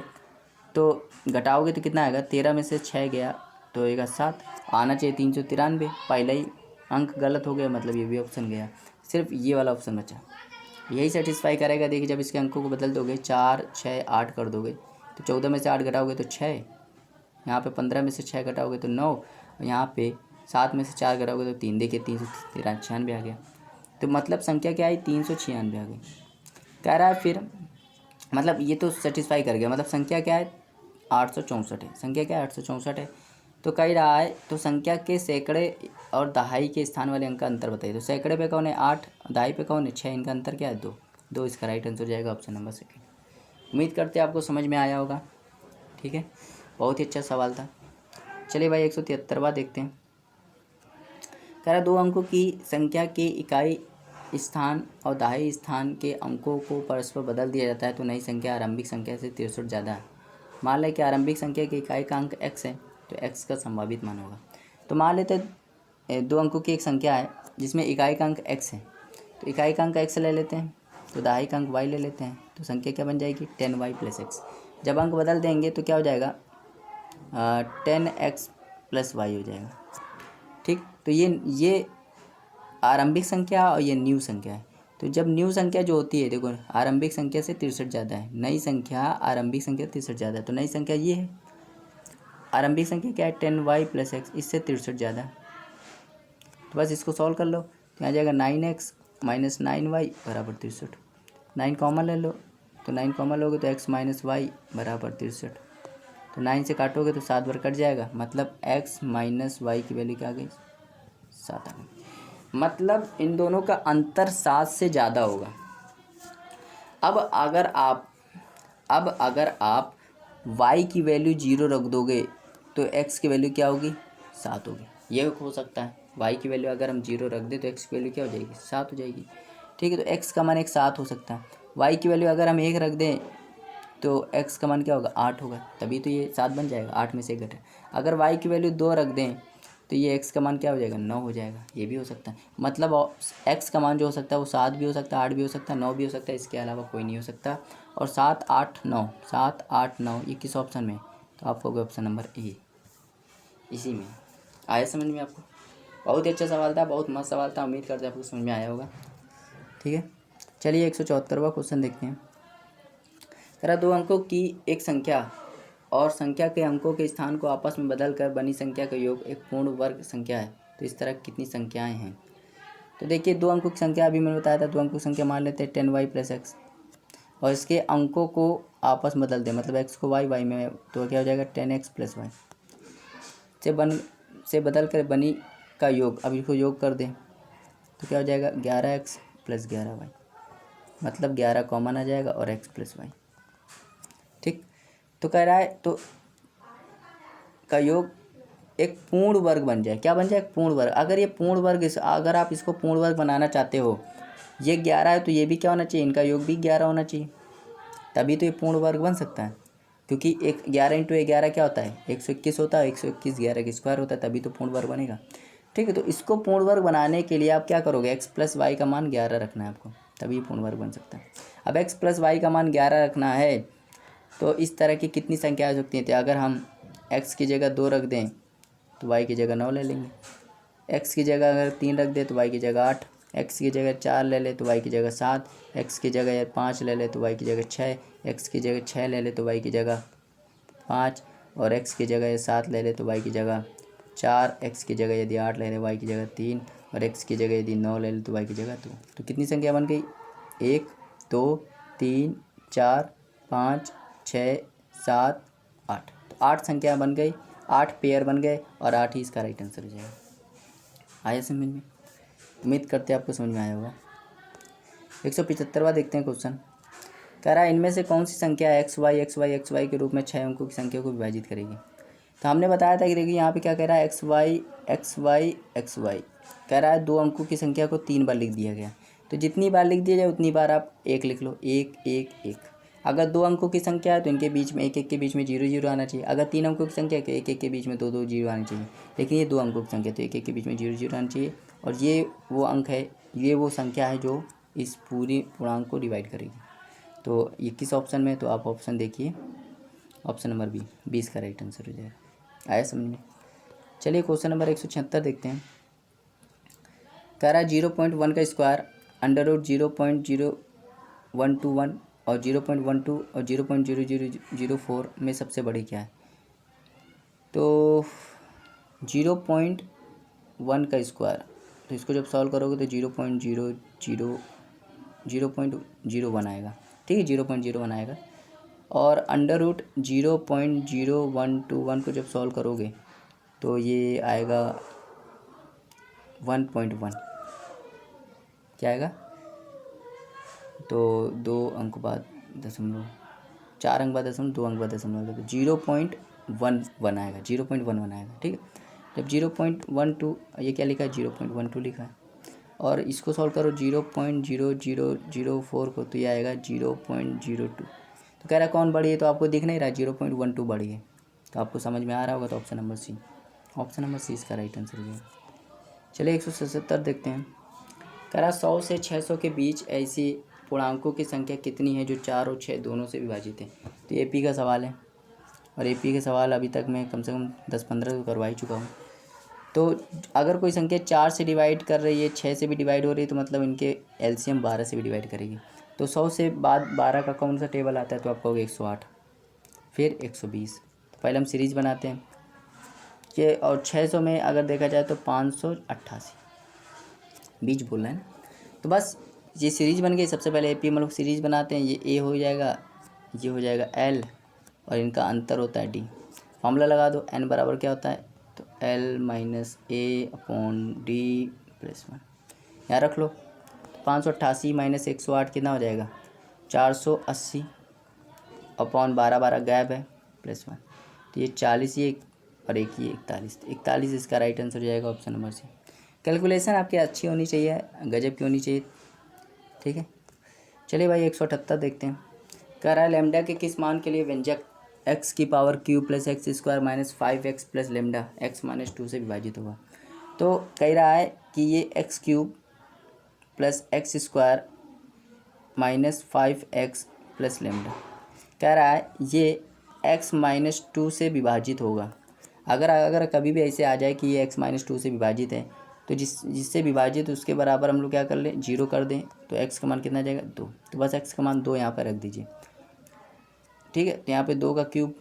तो कितना आएगा, 13 में से 6 गया तो आएगा 7, आना चाहिए 393। पहला ही अंक गलत हो गया, मतलब ये भी ऑप्शन गया, सिर्फ ये वाला ऑप्शन बचा, यही सेटिस्फाई करेगा। देखिए जब इसके अंकों को बदल दोगे 4 6 8 कर दोगे तो 14 में से 8 घटाओगे तो 6, यहाँ पे 15 में से 6 घटाओगे तो 9, और यहाँ पे 7 में से 4 घटाओगे तो 3। देखिए 396 आ गया। तो मतलब संख्या क्या आई 396 आ गई। कह रहा है फिर मतलब ये तो सेटिस्फाई कर गया, मतलब संख्या क्या है 864 है, संख्या क्या है 864 है। तो कह रहा है तो संख्या के सैकड़े और दहाई के स्थान वाले अंक का अंतर बताइए। तो सैकड़े पे कौन है 8, दहाई पे कौन है 6, इनका अंतर क्या है 2। इसका राइट आंसर जाएगा ऑप्शन नंबर सेकंड। उम्मीद करते हैं आपको समझ में आया होगा, ठीक है। बहुत ही अच्छा सवाल था। चलिए भाई 173वां देखते हैं। कह रहा दो अंकों की संख्या के इकाई स्थान और दहाई स्थान के अंकों को परस्पर बदल दिया जाता है तो नई संख्या आरंभिक संख्या से 63 ज़्यादा है। मान लें कि आरंभिक संख्या की इकाई का अंक x है तो x का संभावित मान होगा। तो मान लेते दो अंकों की एक संख्या है जिसमें इकाई का अंक x है, तो इकाई का अंक x ले लेते हैं तो दहाई का अंक y ले लेते हैं, तो संख्या क्या बन जाएगी 10y + x। जब अंक बदल देंगे तो क्या हो जाएगा 10x + y हो जाएगा। ठीक, तो ये आरंभिक संख्या और ये न्यू संख्या है। तो जब न्यू संख्या जो होती है, देखो आरंभिक संख्या से 63 ज़्यादा है, नई संख्या आरंभिक संख्या 63 ज़्यादा है, तो नई संख्या ये है। आरंभिक संख्या क्या है 10y + x, इससे 63 ज़्यादा है। तो बस इसको सॉल्व कर लो तो यहाँ जाएगा 9x - 9y = 63। 9 कॉमन ले लो तो 9 कॉमन लोगे तो x - y = 63। तो 9 से काटोगे तो 7 बार कट जाएगा, मतलब x - y की वैल्यू क्या आ गई 7 आ गई। मतलब इन दोनों का अंतर 7 से ज़्यादा होगा। अब अगर आप y की वैल्यू 0 रख दोगे तो x की वैल्यू क्या होगी 7 होगी। ये हो सकता है y की वैल्यू अगर हम 0 रख दें तो x की वैल्यू क्या हो जाएगी 7 हो जाएगी। ठीक है, तो x का मान 7 हो सकता है। y की वैल्यू अगर हम 1 रख दें तो x का मान क्या होगा 8 होगा, तभी तो ये 7 बन जाएगा, 8 में से 1 घटे। अगर y की वैल्यू 2 रख दें तो ये x का मान क्या हो जाएगा 9 हो जाएगा। ये भी हो सकता है, मतलब x का मान जो हो सकता है वो 7 भी हो सकता है, 8 भी हो सकता है, 9 भी हो सकता है, इसके अलावा कोई नहीं हो सकता। और 7, 8, 9, 7, 8, 9 ये किस ऑप्शन में, तो आपको होगा ऑप्शन नंबर ए, इसी में। आया समझ में आपको? बहुत ही अच्छा सवाल था, बहुत मस्त सवाल था, उम्मीद करते हैं आपको समझ में आया होगा। ठीक है, चलिए 174वां क्वेश्चन देखते हैं। कह रहा दो अंकों की एक संख्या और संख्या के अंकों के स्थान को आपस में बदल कर बनी संख्या का योग एक पूर्ण वर्ग संख्या है, तो इस तरह कितनी संख्याएं हैं। तो देखिए दो अंकों की संख्या अभी मैंने बताया था, दो अंकों की संख्या मान लेते हैं 10y + x और इसके अंकों को आपस में बदल दें, मतलब x को y में, तो क्या हो जाएगा 10x + y से बदल कर बनी का योग। अब इसको योग कर दें तो क्या हो जाएगा 11x + 11y, मतलब 11 कॉमन आ जाएगा और x + y। ठीक, तो कह रहा है तो का योग एक पूर्ण वर्ग बन जाए। क्या बन जाए एक पूर्ण वर्ग। अगर ये पूर्ण वर्ग अगर आप इसको पूर्ण वर्ग बनाना चाहते हो, ये 11 है तो ये भी क्या होना चाहिए, इनका योग भी 11 होना चाहिए, तभी तो ये पूर्ण वर्ग बन सकता है। क्योंकि 11 × 11 क्या होता है 121 होता है, 121 11 का स्क्वायर होता है, तभी तो पूर्ण वर्ग बनेगा। ठीक है, तो इसको पूर्ण वर्ग बनाने के लिए आप क्या करोगे x + y का मान 11 रखना है आपको, तभी पूर्ण वर्ग बन सकता है। अब x + y का मान 11 रखना है तो इस तरह की कितनी संख्या आ सकती हैं। तो अगर हम x की जगह 2 रख दें तो y की जगह 9 ले लेंगे, x की जगह अगर 3 रख दें तो y की जगह 8, x की जगह 4 ले ले तो y की जगह 7, x की जगह 5 ले ले तो y की जगह 6, x की जगह 6 ले ले तो y की जगह 5 और x की जगह 7 ले ले तो y की जगह 4, x की जगह यदि 8 ले ले y की जगह 3 और x की जगह यदि 9 ले ले तो y की जगह 2। तो कितनी संख्या बन गई 1, 2, 3, 4, 5, 6, 7, 8। तो 8 संख्या बन गई, 8 पेयर बन गए और 8 ही इसका राइट आंसर हो जाएगा। आया समझ में? उम्मीद करते हैं आपको समझ में आया होगा। 175वां देखते हैं क्वेश्चन। कह रहा है इनमें से कौन सी संख्या xy के रूप में 6 अंकों की संख्या को विभाजित करेगी। तो हमने बताया था कि देखिए यहाँ पे क्या कह रहा है xy कह रहा है दो अंकों की संख्या को 3 बार लिख दिया गया। तो जितनी बार लिख दिया जाए उतनी बार आप 1 लिख लो, 1 1 1। अगर दो अंकों की संख्या है तो इनके बीच में 1 1 के बीच में 0 0 आना चाहिए। अगर 3 अंकों की संख्या है तो 1 1 के बीच में 2 2 0 आना चाहिए। लेकिन ये 2 अंकों की संख्या तो 1 1 के बीच में 0 0 आना चाहिए। और ये वो अंक है, ये वो संख्या है जो इस पूरी पूर्णांक को डिवाइड करेगी। तो ये किस ऑप्शन में, तो आप ऑप्शन देखिए, ऑप्शन नंबर बी, 20 का राइट आंसर हो जाएगा। आया समझ में? चलिए क्वेश्चन नंबर 176 देखते हैं। कह रहा है 0.1 का स्क्वायर √0.0121 और 0.12 और 0.0004 में सबसे बड़ी क्या है। तो 0.1 का स्क्वायर, तो इसको जब सॉल्व करोगे तो 0.01 आएगा। ठीक है, 0.01 आएगा। और √0.0121 को जब सॉल्व करोगे तो ये आएगा 1.1। क्या आएगा, तो 2 अंक बाद दशमलव, 4 अंक बाद दशमलव, 2 अंक बाद दशमलव, तो 0.11 आएगा, 0.11 आएगा। ठीक है, जब 0.12, ये क्या लिखा है 0.12 लिखा है, और इसको सॉल्व करो 0.0004 को, तो ये आएगा 0.02। तो कह रहा है कौन बड़ी है, तो आपको दिख नहीं रहा 0.12 बड़ी है, तो आपको समझ में आ रहा होगा। तो option number C, option number C इसका राइट आंसर है। चलिए 177 देखते हैं। कह रहा 100 से 600 के बीच ऐसी पूर्णांकों की संख्या कितनी है जो 4 और 6 दोनों से विभाजित है। तो एपी का सवाल है, और एपी के सवाल अभी तक मैं कम से कम 10-15 तो करवा ही चुका हूँ। तो अगर कोई संख्या 4 से डिवाइड कर रही है, 6 से भी डिवाइड हो रही है, तो मतलब इनके एलसीएम 12 से भी डिवाइड करेगी। तो 100 से बाद 12 का कौन सा टेबल आता है, तो आप कहोगे 108, फिर 120। तो पहले हम सीरीज़ बनाते हैं कि, और 600 में अगर देखा जाए तो 588, बीच बोलना है ना। तो बस ये सीरीज़ बन गई। सबसे पहले एपी हम लोग सीरीज़ बनाते हैं, ये ए हो जाएगा, ये हो जाएगा एल, और इनका अंतर होता है डी। फॉर्मूला लगा दो, एन बराबर क्या होता है, तो एल माइनस ए अपॉन डी प्लस 1, यहाँ रख लो। 588 माइनस 108 कितना हो जाएगा, 480 अपॉन 12 गैप है प्लस 1, तो ये 40, ये और एक ये 41, 41 इसका राइट आंसर हो जाएगा ऑप्शन नंबर सी। कैलकुलेशन आपकी अच्छी होनी चाहिए, गजब की होनी चाहिए, ठीक है। चलिए भाई 178 देखते हैं। कह रहा है लेमडा के किस मान के लिए व्यंजक x की power Q plus x square minus 5x plus lambda x-2 से विभाजित होगा। तो कह रहा है कि ये x cube plus x square minus 5x plus lambda, कह रहा है ये x-2 से विभाजित होगा। अगर कभी भी ऐसे आ जाए कि ये x-2 से विभाजित है, तो जिससे विभाजित उसके बराबर हम लोग क्या कर लें, 0 कर दें, तो x का मान कितना आ जाएगा 2। तो बस x का मान 2 यहाँ पर रख दीजिए, ठीक है। तो यहाँ पे 2 का क्यूब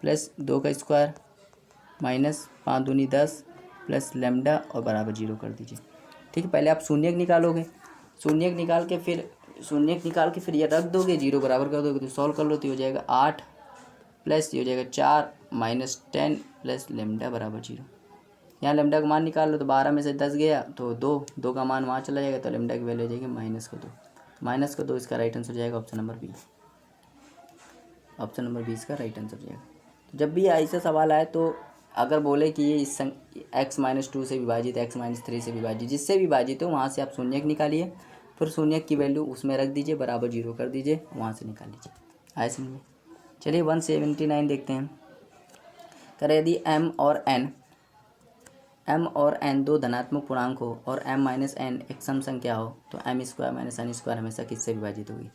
प्लस 2 का स्क्वायर माइनस 5 दूनी 10 प्लस लेमडा और बराबर 0 कर दीजिए, ठीक है। पहले आप शून्यक निकालोगे, शून्यक निकाल के फिर ये रख दोगे, 0 बराबर कर दोगे, तो सॉल्व कर लो, तो हो जाएगा 8 प्लस ये हो जाएगा 4 माइनस 10 प्लस लेमडा बराबर 0। यहाँ लेमडा का मान निकाल लो, तो 12 में से 10 गया तो 2 का मान वहाँ चला जाएगा, तो लेमडा की वैल्यू हो जाएगी -2 इसका राइट आंसर हो जाएगा option number B. Option number 20 का राइट आंसर हो जाएगा। तो जब भी ऐसा सवाल आए, तो अगर बोले कि ये इस x-2 से विभाजित, x-3 से विभाजित, जिससे विभाजित हो वहाँ से आप शून्यक निकालिए, फिर शून्यक की वैल्यू उसमें रख दीजिए, बराबर 0 कर दीजिए, वहाँ से निकाल लीजिए। आए समझ में। चलिए 179 देखते हैं। करें यदि m और n दो धनात्मक पूर्णांक हो और m - n एक सम संख्या हो, तो m² - n² हमेशा किससे विभाजित होगी।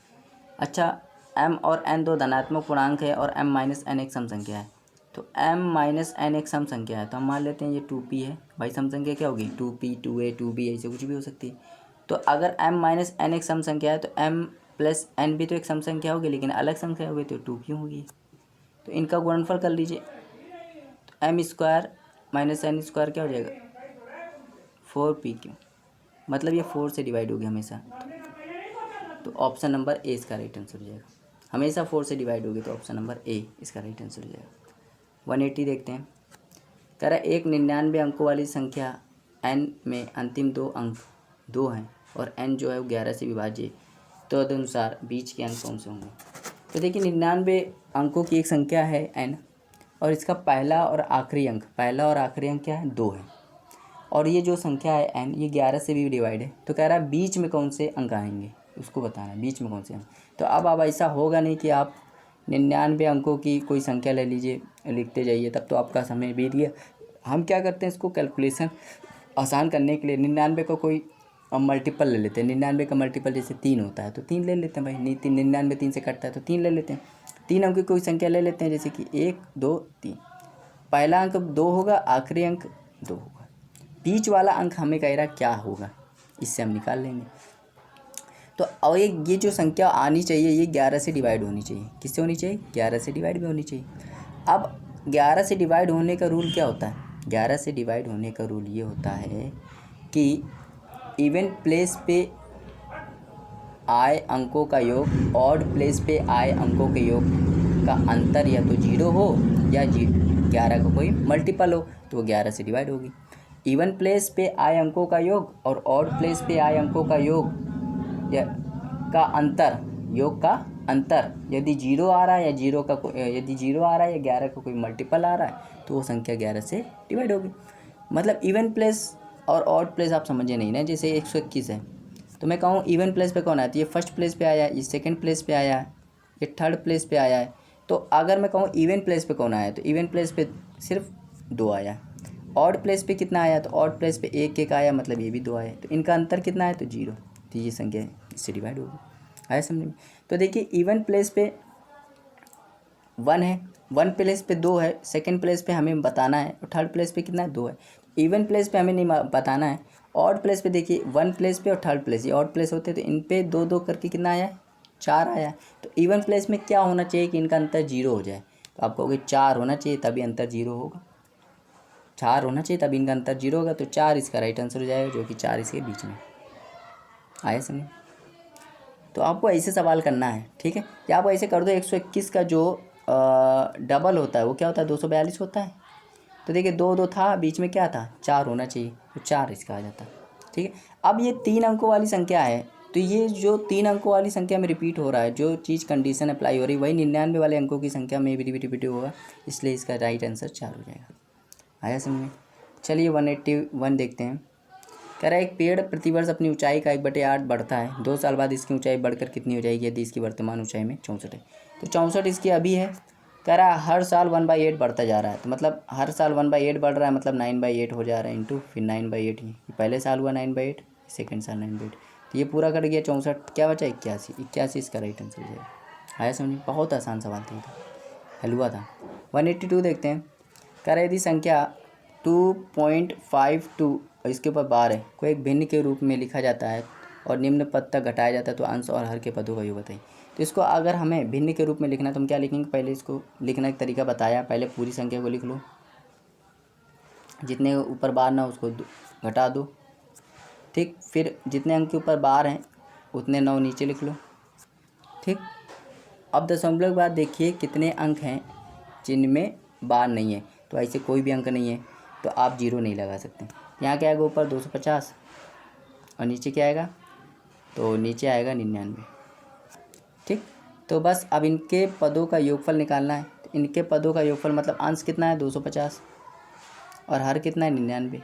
अच्छा, m और n दो धनात्मक पूर्णांक है और m - n एक सम संख्या है, तो m - n एक सम संख्या है, तो हम मान लेते हैं ये 2p है। भाई सम संख्या क्या होगी, 2p 2a 2b ऐसे कुछ भी हो सकती है। तो अगर m - n एक सम संख्या है, तो m + n भी तो एक सम संख्या होगी, लेकिन अलग संख्या होगी, तो 2p होगी। तो इनका गुणनफल कर लीजिए, तो m² - n² क्या हो जाएगा 4pq, मतलब ये 4 से डिवाइड होगी हमेशा। तो ऑप्शन नंबर ए इसका राइट आंसर हो जाएगा, हमेशा 4 से डिवाइड होगी, तो ऑप्शन नंबर ए इसका राइट आंसर हो जाएगा। 180 देखते हैं। कह रहा है एक 99 अंकों वाली संख्या n में अंतिम 2 अंक 2 हैं और n जो है वो 11 से विभाजित, तो तदनुसार बीच के अंक कौन से होंगे। तो देखिए 99 अंकों की एक संख्या है n, और इसका पहला और आखिरी अंक क्या है 2 है, और ये जो संख्या है n ये 11 से भी डिवाइड है। तो कह रहा है बीच में कौन से अंक आएंगे, उसको बताना है बीच में कौन से अंक। तो अब ऐसा होगा नहीं कि आप 99 अंकों की कोई संख्या ले लीजिए, लिखते जाइए, तब तो आपका समय बीत गया। हम क्या करते हैं, इसको कैलकुलेशन आसान करने के लिए 99 का कोई मल्टीपल ले लेते हैं। 99 का मल्टीपल जैसे 3 होता है, तो 3 ले लेते हैं भाई, 99 3 से कटता है, तो 3 ले लेते हैं। 3 अंक की कोई संख्या ले लेते हैं, जैसे कि 1 2 3, पहला अंक 2 होगा, आखिरी अंक 2 होगा, बीच वाला अंक हमें कह रहा क्या होगा, इससे हम निकाल लेंगे। तो और ये जो संख्या आनी चाहिए, ये 11 से डिवाइड होनी चाहिए। किससे होनी चाहिए, 11 से डिवाइड में होनी चाहिए। अब 11 से डिवाइड होने का रूल क्या होता है, 11 से डिवाइड होने का रूल ये होता है कि इवन प्लेस पे आए अंकों का योग, ऑड प्लेस पे आए अंकों के योग का अंतर या तो 0 हो या 11 का कोई मल्टीपल हो, तो वो 11 से डिवाइड होगी। इवन प्लेस पे आए अंकों का योग और ऑड प्लेस पे आए अंकों का योग का अंतर, योग का अंतर यदि जीरो आ रहा है या यदि जीरो आ रहा है या 11 का कोई मल्टीपल आ रहा है तो वो संख्या 11 से डिवाइड होगी। मतलब इवन प्लेस और ऑड प्लेस आप समझे नहीं ना। जैसे 121 है तो मैं कहूँ इवन प्लेस पे कौन आया, तो ये फर्स्ट प्लेस पे आया, ये सेकंड प्लेस पे आया है, ये थर्ड प्लेस पे आया है। तो अगर मैं कहूँ इवन प्लेस पे कौन आया तो इवन प्लेस पे सिर्फ 2 आया। ऑड प्लेस पे कितना आया तो ऑड प्लेस पे 1 आया, मतलब ये भी 2 आया। तो इनका अंतर कितना है तो 0। तो ये संख्या इससे डिवाइड होगी। आया समझ में। तो देखिए इवन प्लेस पे 1 है, 1 प्लेस पे 2 है, सेकंड प्लेस पे हमें बताना है, और थर्ड प्लेस पे कितना है 2 है। इवन प्लेस पे हमें नहीं बताना है। ऑड प्लेस पे देखिए 1 प्लेस पे और थर्ड प्लेस, ये ऑड प्लेस होते हैं तो इन पे 2 करके कितना आया है 4 आया है। तो इवन प्लेस में क्या होना चाहिए कि इनका अंतर 0 हो जाए। तो आप कहोगे 4 होना चाहिए तभी अंतर 0 होगा, 4 होना चाहिए तभी इनका अंतर 0 होगा। तो 4 इसका राइट आंसर हो जाएगा, जो कि 4 इसके बीच में। आया समझ। तो आपको ऐसे सवाल करना है, ठीक है। या आप ऐसे कर दो 121 का जो डबल होता है वो क्या होता है 242 होता है। तो देखिए 2 था, बीच में क्या था 4 होना चाहिए, तो 4 इसका आ जाता है, ठीक है। अब ये 3 अंकों वाली संख्या है, तो ये जो 3 अंकों वाली संख्या में रिपीट हो रहा है, जो चीज़ कंडीशन अप्लाई हो रही है वही 99 वाले अंकों की संख्या में भी रिपीट होगा, इसलिए इसका राइट आंसर 4 हो जाएगा। आया समझ में। चलिए 181 देखते हैं। कह रहा है एक पेड़ प्रतिवर्ष अपनी ऊंचाई का 1/8 बढ़ता है, 2 साल बाद इसकी ऊंचाई बढ़कर कितनी हो जाएगी यदि इसकी वर्तमान ऊंचाई में 64 है। तो 64 इसकी अभी है। कह रहा है हर साल 1/8 बढ़ता जा रहा है, तो मतलब हर साल 1/8 बढ़ रहा है, मतलब 9/8 हो जा रहा है इंटू फिर 9/8 ही। पहले साल हुआ 9/8, सेकेंड साल 9/8, तो ये पूरा कट गया 64, क्या बचा 81 इसका राइट आंसर हो जाएगा। आया समझ। बहुत आसान सवाल था, हलवा था। 182 देखते हैं। कह रहा है यदि संख्या 2.52 और इसके ऊपर बार है को एक भिन्न के रूप में लिखा जाता है और निम्न पद तक घटाया जाता है तो अंश और हर के पदों का योग बताइए। तो इसको अगर हमें भिन्न के रूप में लिखना है तो हम क्या लिखेंगे, पहले इसको लिखने का तरीका बताया, पहले पूरी संख्या को लिख लो, जितने ऊपर बार ना उसको घटा दो, ठीक। फिर जितने अंक के ऊपर बार हैं उतने 9 नीचे लिख लो, ठीक। अब दशमलव के बाद देखिए कितने अंक हैं जिनमें बार नहीं है, तो ऐसे कोई भी अंक नहीं है तो आप 0 नहीं लगा सकते। यहाँ क्या आएगा ऊपर 250 और नीचे क्या आएगा, तो नीचे आएगा 99, ठीक। तो बस अब इनके पदों का योगफल निकालना है। तो इनके पदों का योगफल मतलब अंश कितना है 250 और हर कितना है 99,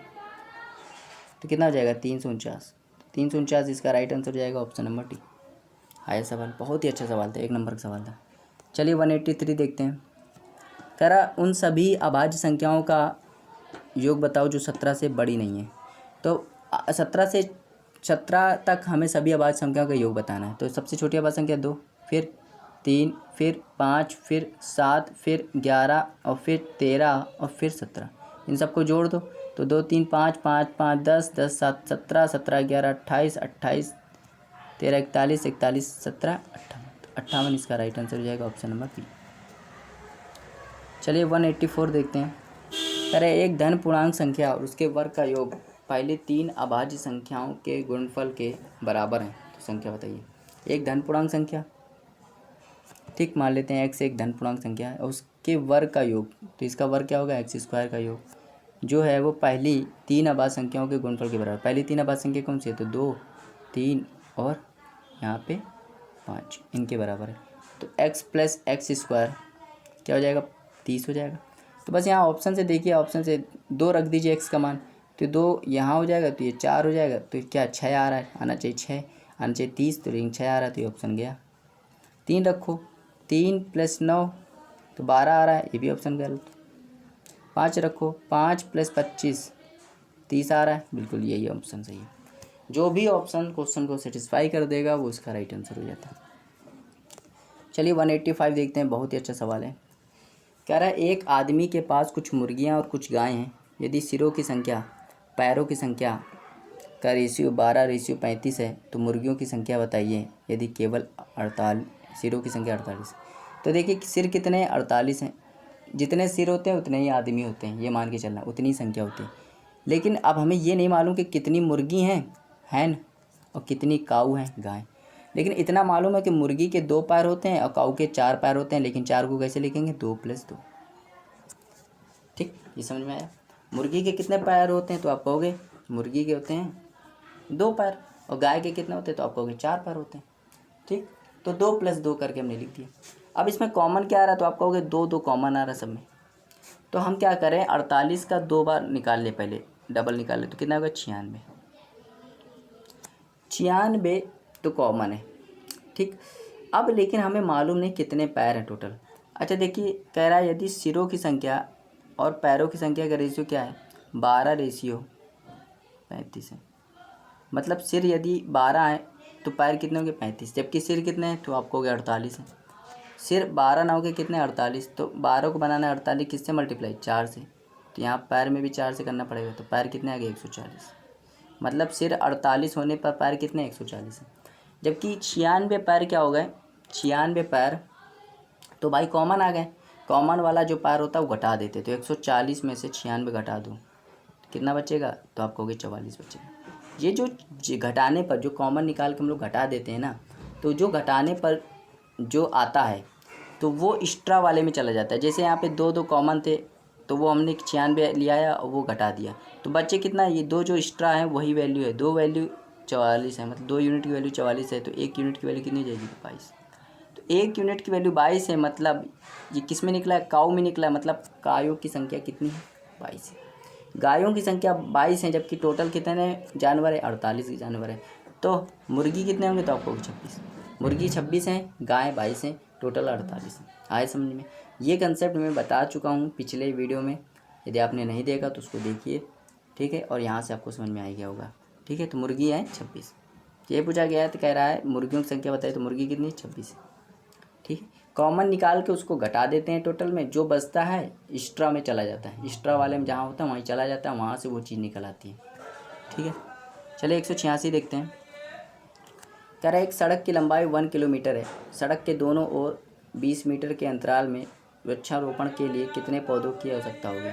तो कितना हो जाएगा 349। 349 इसका राइट आंसर हो जाएगा ऑप्शन नंबर डी। आया सवाल, बहुत ही अच्छा सवाल था, 1 नंबर का सवाल था। चलिए 183 देखते हैं। कह रहा उन सभी अभाज्य संख्याओं का योग बताओ जो 17 से बड़ी नहीं है। तो 17 तक हमें सभी अभाज्य संख्याओं का योग बताना है। तो सबसे छोटी अभाज्य संख्या 2, फिर 3, फिर 5, फिर 7, फिर 11 और फिर 13 और फिर 17। इन सबको जोड़ दो तो 2, 3, 5, 5, 5, 10, 10, 7, 17, 17, 11, 28, 28, 13, 41, 41, 17, 58। 58 इसका राइट आंसर हो जाएगा ऑप्शन नंबर बी। चलिए 184 देखते हैं। कह रहे एक धन पूर्णांक संख्या और उसके वर्ग का योग पहले 3 अभाज्य संख्याओं के गुणनफल के बराबर है, तो संख्या बताइए। एक धन पूर्णांक संख्या, ठीक, मान लेते हैं x एक धन पूर्णांक संख्या है और उसके वर्ग का योग, तो इसका वर्ग क्या होगा x² का योग, जो है वो पहली 3 अभाज्य संख्याओं के गुणनफल के बराबर। पहली 3 अभाज्य संख्या कौन सी है, तो 2, 3 और यहाँ पे 5, इनके बराबर है। तो x + x² क्या हो जाएगा 30 हो जाएगा। तो बस यहाँ ऑप्शन से देखिए, ऑप्शन से 2 रख दीजिए x का मान, तो 2 यहाँ हो जाएगा, तो ये 4 हो जाएगा, तो क्या 6 आ रहा है, आना चाहिए 6, आना चाहिए 30, तो लेकिन 6 आ रहा है तो ये ऑप्शन गया। 3 रखो, 3 + 9 तो 12 आ रहा है, ये भी ऑप्शन गलत। 5 रखो, 5 + 25 30 आ रहा है, बिल्कुल यही ऑप्शन सही है। जो भी ऑप्शन क्वेश्चन को सेटिस्फाई कर देगा वो इसका राइट आंसर हो जाता है। चलिए 185 देखते हैं, बहुत ही अच्छा सवाल है। कह रहा है एक आदमी के पास कुछ मुर्गियां और कुछ गायें हैं, यदि सिरों की संख्या पैरों की संख्या का रेशियो 12:35 है तो मुर्गियों की संख्या बताइए यदि केवल 48 सिरों की संख्या 48। तो देखिए सिर कितने 48 हैं, जितने सिर होते हैं उतने ही आदमी होते हैं, ये मान के चलना, उतनी संख्या होती है। लेकिन अब हमें ये नहीं मालूम कि कितनी मुर्गी हैं हैन और कितनी काऊ हैं गाय। लेकिन इतना मालूम है कि मुर्गी के 2 पैर होते हैं और काऊ के 4 पैर होते हैं, लेकिन 4 को कैसे लिखेंगे 2 + 2, ठीक, ये समझ में आया। मुर्गी के कितने पैर होते हैं तो आप कहोगे मुर्गी के होते हैं 2 पैर और गाय के कितने होते हैं तो आप कहोगे 4 पैर होते हैं, ठीक। तो 2 + 2 करके हमने लिख दिया। अब इसमें कॉमन क्या आ रहा है, तो आप कहोगे 2 2 कॉमन आ रहा है सब में। तो हम क्या करें, 48 का 2 बार निकाल ले, पहले डबल निकाल ले, तो कितना होगा 96। 96 तो कॉमन है, ठीक। अब लेकिन हमें मालूम नहीं कितने पैर हैं टोटल। अच्छा देखिए, कह रहा है यदि सिरों की संख्या और पैरों की संख्या का रेशियो क्या है, 12:35 है। मतलब सिर यदि 12 है तो पैर कितने होंगे 35, जबकि सिर कितने हैं तो आपको हो गया 48 है। सिर 12 ना हो गए कितने 48, तो 12 को बनाना है 48 किससे मल्टीप्लाई 4 से, तो यहाँ पैर में भी 4 से करना पड़ेगा, तो पैर कितने आ गए 140। मतलब सिर 48 होने पर पैर कितने 140 है। जबकि 96 पैर क्या हो गए, 96 पैर तो भाई कॉमन आ गए। कॉमन वाला जो पैर होता है वो घटा देते, तो 140 में से 96 घटा दो, कितना बचेगा, तो आप कहोगे 44 बचेगा। ये जो घटाने पर, जो कॉमन निकाल के हम लोग घटा देते हैं ना, तो जो घटाने पर जो आता है तो वो एक्स्ट्रा वाले में चला जाता है। जैसे यहाँ पे 2 2 कॉमन थे तो वो हमने 96 ले आया और वो घटा दिया, तो बच्चे कितना, ये 2 जो एक्स्ट्रा है वही वैल्यू है, 2 वैल्यू 44 है, मतलब 2 यूनिट की वैल्यू 44 है, तो 1 यूनिट की वैल्यू कितनी जाएगी 22। तो 1 यूनिट की वैल्यू 22 है, मतलब ये किस में निकला है, काऊ में निकला है, मतलब गायों की संख्या कितनी है 22 है। गायों की संख्या 22 है, जबकि टोटल कितने जानवर है 48 जानवर है। तो मुर्गी कितने होंगे, तो आपको 26, मुर्गी 26 हैं, गाय 22 हैं, टोटल 48 है। आए समझ में। ये कंसेप्ट मैं बता चुका हूँ पिछले वीडियो में, यदि आपने नहीं देखा तो उसको देखिए, ठीक है, और यहाँ से आपको समझ में आ गया होगा, ठीक है। तो मुर्गी है 26, ये पूछा गया है तो कह रहा है मुर्गियों की संख्या बताइए, तो मुर्गी कितनी 26 है, ठीक है। कॉमन निकाल के उसको घटा देते हैं टोटल में, जो बचता है एक्स्ट्रा में चला जाता है, एक्स्ट्रा वाले में जहाँ होता है वहीं चला जाता है, वहाँ से वो चीज़ निकल आती है, ठीक है। चलिए 186 देखते हैं। कह रहा है एक सड़क की लंबाई 1 किलोमीटर है, सड़क के दोनों ओर 20 मीटर के अंतराल में वृक्षारोपण के लिए कितने पौधों की आवश्यकता होगी,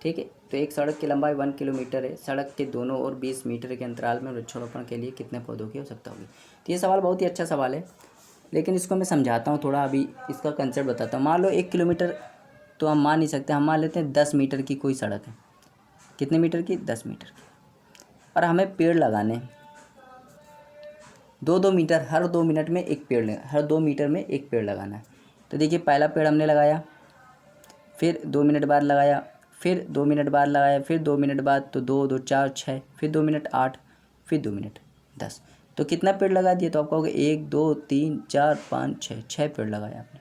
ठीक है। तो एक सड़क की लंबाई 1 किलोमीटर है, सड़क के दोनों ओर 20 मीटर के अंतराल में वृक्षारोपण के लिए कितने पौधों की आवश्यकता होगी। तो ये सवाल बहुत ही अच्छा सवाल है, लेकिन इसको मैं समझाता हूँ थोड़ा, अभी इसका कंसेप्ट बताता हूँ। मान लो 1 किलोमीटर तो हम मान नहीं सकते, हम मान लेते हैं 10 मीटर की कोई सड़क है, कितने मीटर की 10 मीटर की, और हमें पेड़ लगाने 2 मीटर, हर 2 मिनट में एक पेड़ हर 2 मीटर में एक पेड़ लगाना है। तो देखिए पहला पेड़ हमने लगाया, फिर 2 मिनट बाद लगाया, फिर 2 मिनट बाद लगाया, फिर 2 मिनट बाद, तो 2 2 4 6, फिर 2 मिनट 8, फिर 2 मिनट 10, तो कितना पेड़ लगा दिए, तो आप कहोगे 1 2 3 4 5 6, 6 पेड़ लगाया आपने।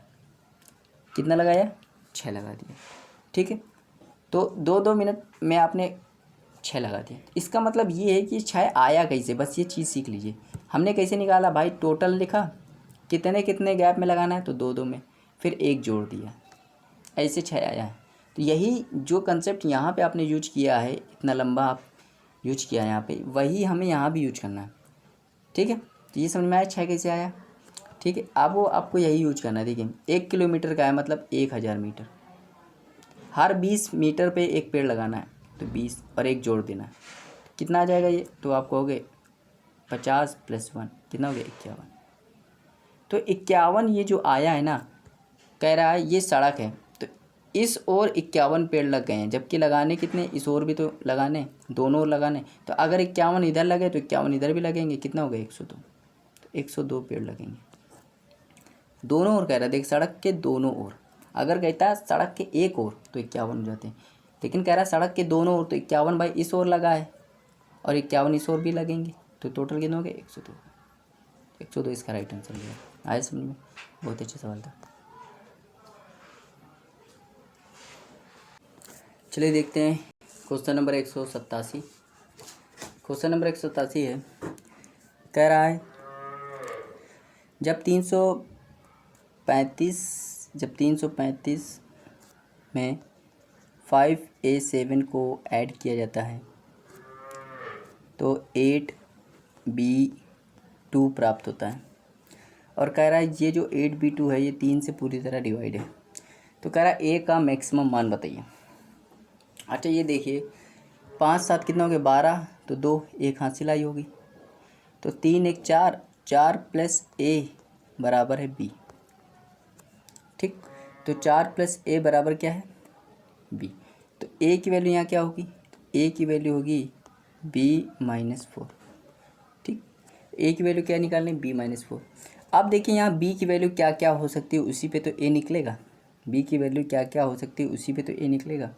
कितना लगाया 6 लगा दिया, ठीक है। तो 2 2 मिनट में आपने 6 लगा दिया। इसका मतलब ये है कि 6 आया कैसे, बस ये चीज़ सीख लीजिए। हमने कैसे निकाला भाई, टोटल लिखा कितने कितने गैप में लगाना है, तो 2 2 में, फिर 1 जोड़ दिया, ऐसे 6 आया है। तो यही जो कंसेप्ट यहाँ पे आपने यूज किया है, इतना लंबा आप यूज किया है यहाँ पे, वही हमें यहाँ भी यूज करना है, ठीक है। तो ये समझ में आया 6 कैसे आया, ठीक है। अब वो आपको यही यूज करना है। देखिए 1 किलोमीटर का है, मतलब 1000 मीटर, हर 20 मीटर पे एक पेड़ लगाना है, तो 20 और 1 जोड़ देना है, कितना आ जाएगा ये, तो आप कहोगे 50 + 1 कितना हो गया 51। तो 51 ये जो आया है ना, कह रहा है ये सड़क है, तो इस ओर 51 पेड़ लग गए हैं, जबकि लगाने कितने, इस ओर भी तो लगाने, दोनों ओर लगाने। तो अगर 51 इधर लगे तो 51 इधर भी लगेंगे, कितना हो गया 102, तो 102 पेड़ लगेंगे दोनों ओर। कह रहा है देख सड़क के दोनों ओर, अगर कहता है सड़क के एक ओर तो 51 हो जाते हैं, लेकिन कह रहा है सड़क के दोनों ओर, तो 51 भाई इस ओर लगा है और 51 इस ओर भी लगेंगे, तो टोटल कितना हो गया 102। 102 इसका राइट आंसर है। आया समझ में, बहुत अच्छा सवाल था। चलिए देखते हैं क्वेश्चन नंबर 187। क्वेश्चन नंबर 187 है, कह रहा है जब 335 में 5A7 को ऐड किया जाता है तो 8B2 प्राप्त होता है। और कह रहा है ये जो 8B2 है ये 3 से पूरी तरह डिवाइड है। तो कह रहा है ए का मैक्सिमम मान बताइए। अच्छा ये देखिए 5 7 कितना हो गया 12, तो 2 एक हाथ सिलाई होगी, तो 3 1 4, 4 + A बराबर है B, ठीक। तो 4 + A बराबर क्या है B, तो A की वैल्यू यहाँ क्या होगी, A की वैल्यू होगी B - 4, ठीक। A की वैल्यू क्या निकालनी B - 4। अब देखिए यहाँ बी की वैल्यू क्या क्या हो सकती है, उसी पे तो ए निकलेगा। बी की वैल्यू क्या क्या हो सकती है, उसी पे तो ए निकलेगा।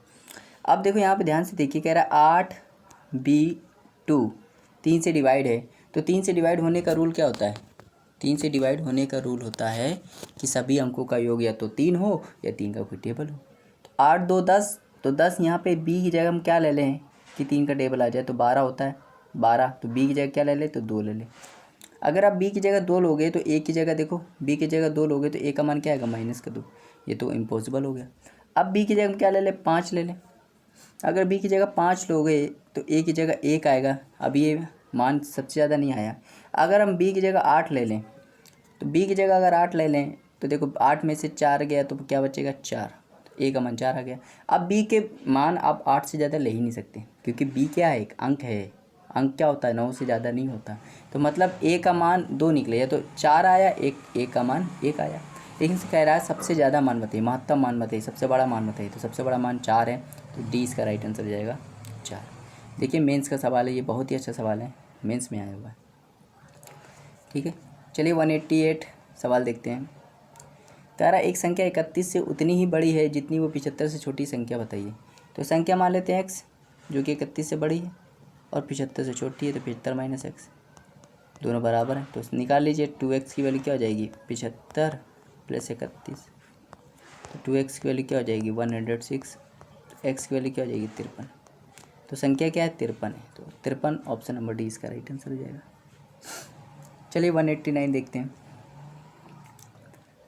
अब देखो यहाँ पे ध्यान से देखिए, कह रहा है 8b2 3 से डिवाइड है, तो 3 से डिवाइड होने का रूल क्या होता है? 3 से डिवाइड होने का रूल होता है कि सभी अंकों का योग या तो 3 हो या 3 का कोई टेबल हो। तो 8 2 10, तो 10 यहाँ पे बी की जगह हम क्या ले लें कि 3 का टेबल आ जाए, तो 12 होता है। 12 तो बी की जगह क्या ले लें, तो 2 ले लें। अगर आप बी की जगह 2 लोगे तो ए की जगह देखो, बी की जगह 2 लोगे तो ए का मान क्या आएगा, -2। ये तो इम्पॉसिबल हो गया। अब बी की जगह हम क्या ले लें, 5 ले लें। अगर बी की जगह 5 लोगे तो ए की जगह 1 आएगा। अब ये मान सबसे ज़्यादा नहीं आया। अगर हम बी की जगह 8 ले लें, तो बी की जगह अगर 8 ले लें तो देखो 8 में से 4 गया तो क्या बचेगा, 4। तो ए का मान 4 आ गया। अब बी के मान आप 8 से ज़्यादा ले ही नहीं सकते, क्योंकि बी क्या है, एक अंक है। अंक क्या होता है, 9 से ज़्यादा नहीं होता। तो मतलब ए का मान 2 निकले, या तो 4 आया, एक ए का मान 1 आया। लेकिन से कह रहा है सबसे ज़्यादा मान बताइए, महत्तम मान बताइए, सबसे बड़ा मान बताइए। तो सबसे बड़ा मान 4 है, तो डी इसका राइट आंसर हो जाएगा 4। देखिए मेंस का सवाल है, ये बहुत ही अच्छा सवाल है, मेंस में आया हुआ है। ठीक है, चलिए 188 सवाल देखते हैं। कह रहा एक संख्या 31 से उतनी ही बड़ी है जितनी वो 75 से छोटी संख्या बताइए। तो संख्या मान लेते हैं एक्स, जो कि 31 से बड़ी है, और 75 से छोटी है, तो 75 माइनस एक्स, दोनों बराबर हैं। तो निकाल लीजिए 2x की वैल्यू क्या हो जाएगी, 75 प्लस 31। तो 2x की वैल्यू क्या हो जाएगी, 106। एक्स की वैल्यू क्या हो जाएगी, 53। तो संख्या क्या है, 53 है। तो 53 ऑप्शन नंबर डी इसका राइट आंसर हो जाएगा। चलिए 189 देखते हैं।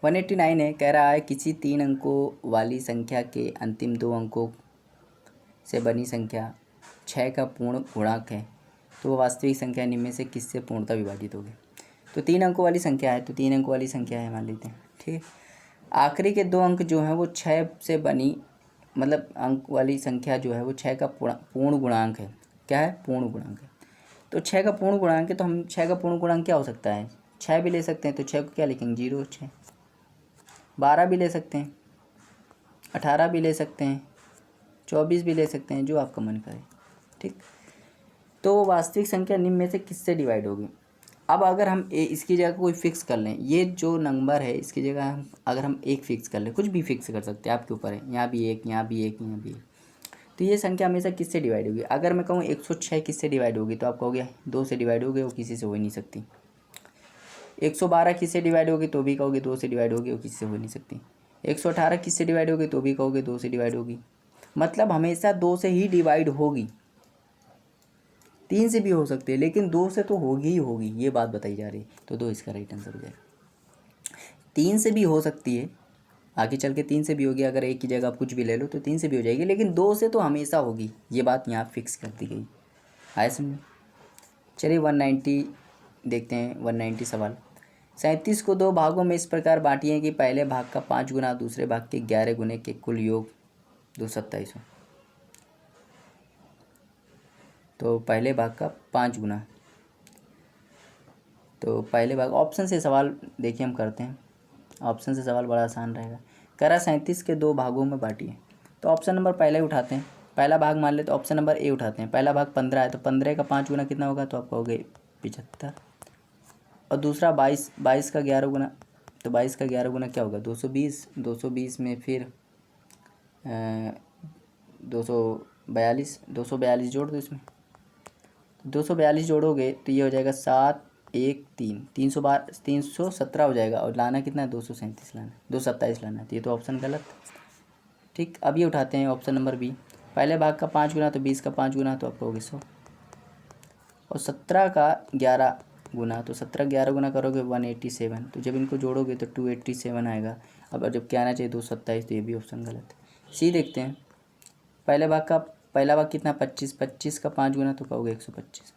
189 है, कह रहा है किसी 3 अंकों वाली संख्या के अंतिम 2 अंकों से बनी संख्या 6 का पूर्ण गुणांक है, तो वो वास्तविक संख्या निम्न में से किससे पूर्णतः विभाजित होगी। तो 3 अंकों वाली संख्या है, तो 3 अंकों वाली संख्या है मान लेते हैं। ठीक है, आखिरी के 2 अंक जो हैं वो 6 से बनी, मतलब अंक वाली संख्या जो है वो 6 का पूर्ण गुणांक है। क्या है, पूर्ण गुणांक है। तो 6 का पूर्ण गुणांक है, तो हम 6 का पूर्ण गुणांक क्या हो सकता है, 6 भी ले सकते हैं। तो 6 को क्या लिखेंगे, 0 6। 12 भी ले सकते हैं, 18 भी ले सकते हैं, 24 भी ले सकते हैं, जो आपका मन करे। ठीक, तो वास्तविक संख्या निम्न में से किससे डिवाइड होगी। अब अगर हम इसकी जगह कोई फिक्स कर लें, ये जो नंबर है इसकी जगह हम अगर हम 1 फिक्स कर लें, कुछ भी फिक्स कर सकते हैं, आपके ऊपर है। यहाँ भी 1, यहाँ भी 1, यहाँ भी 1। तो ये संख्या हमेशा किससे डिवाइड होगी। अगर मैं कहूँ 106 किससे डिवाइड होगी, तो आप कहोगे 2 से डिवाइड होगी, वो किसी से हो ही नहीं सकती। 112 किससे डिवाइड होगी, तो भी कहोगे 2 से डिवाइड होगी, वो किसी से हो नहीं सकती। 118 किससे डिवाइड होगी, तो भी कहोगे 2 से डिवाइड होगी। मतलब हमेशा 2 से ही डिवाइड होगी। 3 से भी हो सकती है, लेकिन 2 से तो होगी ही होगी, ये बात बताई जा रही है। तो 2 इसका राइट आंसर हो जाएगा। 3 से भी हो सकती है, आगे चल के 3 से भी होगी। अगर एक की जगह आप कुछ भी ले लो तो 3 से भी हो जाएगी, लेकिन 2 से तो हमेशा होगी, ये बात यहाँ फिक्स कर दी गई। आए समझ। चलिए 190 देखते हैं। 190 सवाल, 37 को 2 भागों में इस प्रकार बांटिए कि पहले भाग का 5 गुना, दूसरे भाग के 11 गुने के कुल योग 227 हो। तो पहले भाग का 5 गुना, तो पहले भाग ऑप्शन से सवाल देखिए हम करते हैं। ऑप्शन से सवाल बड़ा आसान रहेगा। कह रहा 37 के 2 भागों में बांटिए, तो ऑप्शन नंबर पहले उठाते हैं। पहला भाग मान ले तो ऑप्शन नंबर ए उठाते हैं। पहला भाग 15 है, तो 15 का 5 गुना कितना होगा, तो आप कहोगे 75। और दूसरा 22 का 11 गुना, तो 22 का 11 गुना क्या होगा, 220। 220 में फिर 242 जोड़ दो इसमें। 242 जोड़ोगे तो ये हो जाएगा 7 1 3 317 हो जाएगा। और लाना कितना है, 237 लाना है, 227 लाना है। तो ये तो ऑप्शन गलत। ठीक, अब ये उठाते हैं ऑप्शन नंबर बी। पहले भाग का 5 गुना, तो 20 का 5 गुना, तो आप कहोगे 100। और 17 का 11 गुना, तो 17 11 गुना करोगे 187। तो जब इनको जोड़ोगे तो 287 आएगा। अब जब क्या आना चाहिए 227, तो ये भी ऑप्शन गलत है। सी देखते हैं। पहला भाग कितना, 25। 25 का 5 गुना, तो कहोगे 125।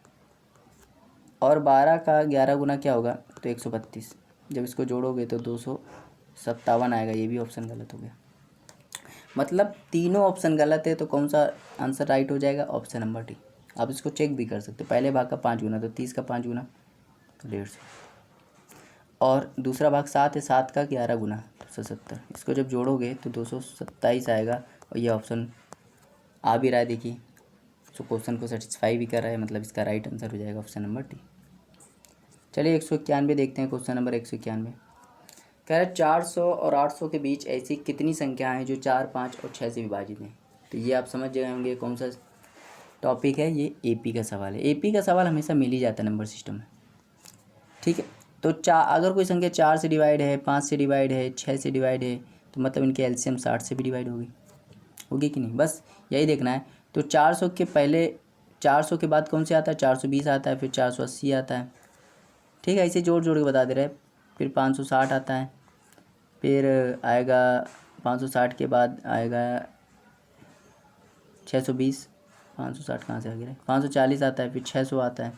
और 12 का 11 गुना क्या होगा, तो 132। जब इसको जोड़ोगे तो 257 आएगा। ये भी ऑप्शन गलत हो गया। मतलब तीनों ऑप्शन गलत है, तो कौन सा आंसर राइट हो जाएगा, ऑप्शन नंबर डी। आप इसको चेक भी कर सकते हो। पहले भाग का 5 गुना, तो 30 का 5 गुना, तो 150। और दूसरा भाग 7 है, 7 का 11 गुना, तो 77। इसको जब जोड़ोगे तो 227 आएगा। और ये ऑप्शन आ भी रहा है, देखिए। सो क्वेश्चन को सेटिस्फाई भी कर रहा है, मतलब इसका राइट आंसर हो जाएगा ऑप्शन नंबर डी। चलिए 191 देखते हैं, क्वेश्चन नंबर 191 कह रहा है 400 और 800 के बीच ऐसी कितनी संख्या हैं जो 4, 5 और 6 से विभाजित हैं। तो ये आप समझ गए होंगे कौन सा टॉपिक है, ये एपी का सवाल है। एपी का सवाल हमेशा मिल ही जाता है नंबर सिस्टम में, ठीक है। तो अगर कोई संख्या 4 से डिवाइड है, 5 से डिवाइड है, 6 से डिवाइड है, तो मतलब इनके एलसीएम 60 से भी डिवाइड होगी कि नहीं, बस यही देखना है। तो 400 के पहले 400 के बाद कौन से आता है, 420 आता है, फिर 480 आता है, ठीक है। ऐसे जोड़ जोड़ के बता दे रहे हैं। फिर 560 आता है, फिर आएगा 560 के बाद आएगा 620, 560 कहाँ से आ गया, 540 आता है, फिर 600 आता है,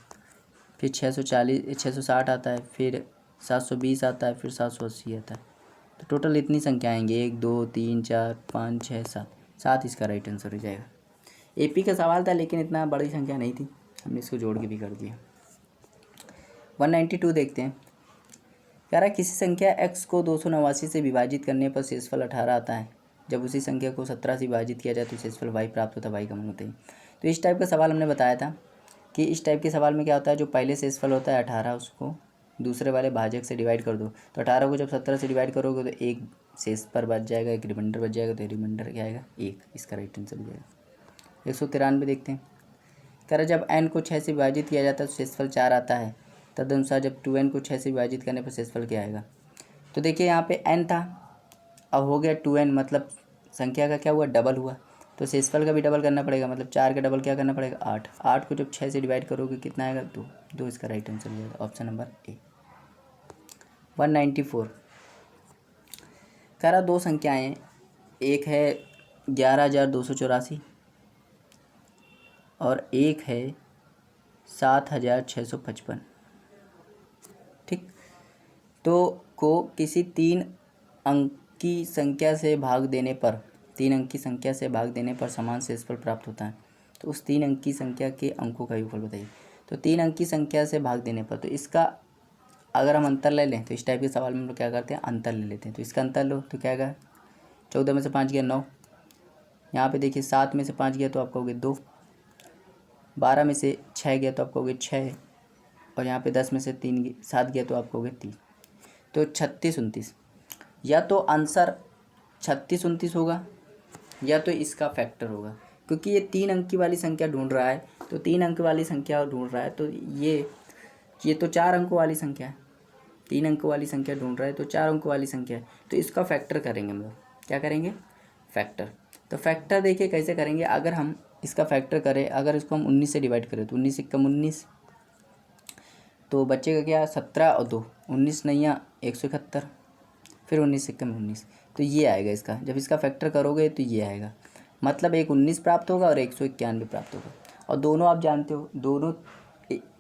फिर 660 आता है, फिर 720 आता है, फिर 780 आता है। तो टोटल इतनी संख्या आएंगे, 1 2 3 4 5 6 7, 7 इसका राइट आंसर हो जाएगा। एपी का सवाल था लेकिन इतना बड़ी संख्या नहीं थी, हमने इसको जोड़ के भी कर दिया। 192 देखते हैं। कह रहा है किसी संख्या x को 289 से विभाजित करने पर शेषफल 18 आता है। जब उसी संख्या को 17 से विभाजित किया जाए तो शेषफल y प्राप्त होता है, y का मान होता है। तो इस टाइप का सवाल हमने बताया था कि इस टाइप के सवाल में क्या होता है, जो पहले शेषफल होता है 18 उसको दूसरे वाले भाजक से डिवाइड कर दो। तो 18 को जब 17 से डिवाइड करोगे तो एक शेष पर बच जाएगा, एक रिमाइंडर बच जाएगा, तो रिमाइंडर क्या आएगा 1, इसका राइट आंसर हो जाएगा। 193 देखते हैं। कह रहा जब n को 6 से विभाजित किया जाता है तो शेषफल 4 आता है, तदनुसार जब 2n को 6 से विभाजित करने पर शेषफल क्या आएगा। तो देखिए यहाँ पे n था, अब हो गया 2n, मतलब संख्या का क्या हुआ, डबल हुआ। तो शेषफल का भी डबल करना पड़ेगा, मतलब 4 का डबल क्या करना पड़ेगा 8। 8 को जब 6 से डिवाइड करोगे कितना आएगा 2, 2 इसका राइट आंसर हो जाएगा, ऑप्शन नंबर ए। 194 कह रहा दो संख्याएँ, एक है 11,284 और एक है 7,655, ठीक। तो को किसी 3 अंकी संख्या से भाग देने पर 3 अंकी संख्या से भाग देने पर समान शेषफल प्राप्त होता है। तो उस 3 अंकी संख्या के अंकों का योगफल बताइए। तो 3 अंकी संख्या से भाग देने पर, तो इसका अगर हम अंतर ले लें तो इस टाइप के सवाल में हम लोग क्या करते हैं, अंतर ले लेते हैं। तो इसका अंतर लो तो क्या आएगा, 14 में से 5 गया 9, यहाँ पे देखिए 7 में से 5 गया तो आप कहोगे 2, 12 में से 6 गया तो आप कहोगे 6, और यहाँ पे 10 में से 7 गया तो आप कहोगे 3। तो 36 29, या तो आंसर 36 29 होगा या तो इसका फैक्टर होगा, क्योंकि ये 3 अंक की वाली संख्या ढूंढ रहा है। तो 3 अंक वाली संख्या ढूंढ रहा है, तो ये तो 4 अंकों वाली संख्या है। 3 अंकों वाली संख्या ढूंढ रहा है तो 4 अंकों वाली संख्या है, तो इसका फैक्टर करेंगे हम लोग। क्या करेंगे, फैक्टर। तो फैक्टर देखिए कैसे करेंगे, अगर हम इसका फैक्टर करें, अगर इसको हम 19 से डिवाइड करें तो 19 कम 19, तो बच्चे का क्या 17 और 2 19 नहीं 171, फिर 19 से कम 19, तो ये आएगा इसका। जब इसका फैक्टर करोगे तो ये आएगा, मतलब एक 19 प्राप्त होगा और 191 प्राप्त होगा। और दोनों आप जानते हो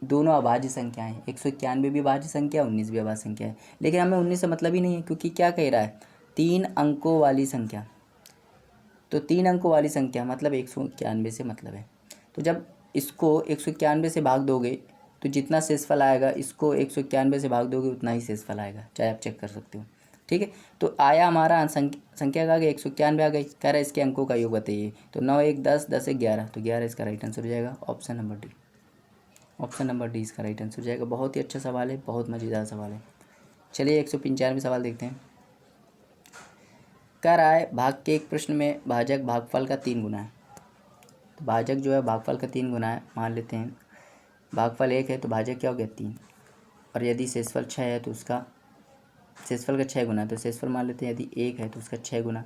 दोनों अभाज्य संख्या हैं, 191 भी अभाज्य संख्या, 19 भी अभाज्य संख्या है। लेकिन हमें 19 से मतलब ही नहीं है, क्योंकि क्या कह रहा है 3 अंकों वाली संख्या। तो 3 अंकों वाली संख्या मतलब 191 से मतलब है। तो जब इसको 191 से भाग दोगे तो जितना शेषफल आएगा, इसको 191 से भाग दोगे उतना ही शेषफल आएगा, चाहे आप चेक कर सकते हो, ठीक है। तो आया हमारा संख्या का आ गया 191 आ गई। कह रहा है इसके अंकों का योग बताइए। तो 9 1 10, 10 1 11, तो 11 इसका राइट आंसर हो जाएगा, option number D. Option number D इसका राइट आंसर हो जाएगा। बहुत ही अच्छा सवाल है, बहुत मज़ेदार सवाल है। चलिए 195 सवाल देखते हैं। कह रहा है भाग के एक प्रश्न में भाजक भागफल का 3 गुना है। तो भाजक जो है भागफल का 3 गुना है, मान लेते हैं। भागफल 1 है तो भाजक क्या हो गया 3, और यदि शेषफल 6 है तो उसका शेषफल का 6 गुना, तो शेषफल मान लेते हैं यदि 1 है तो उसका 6 गुना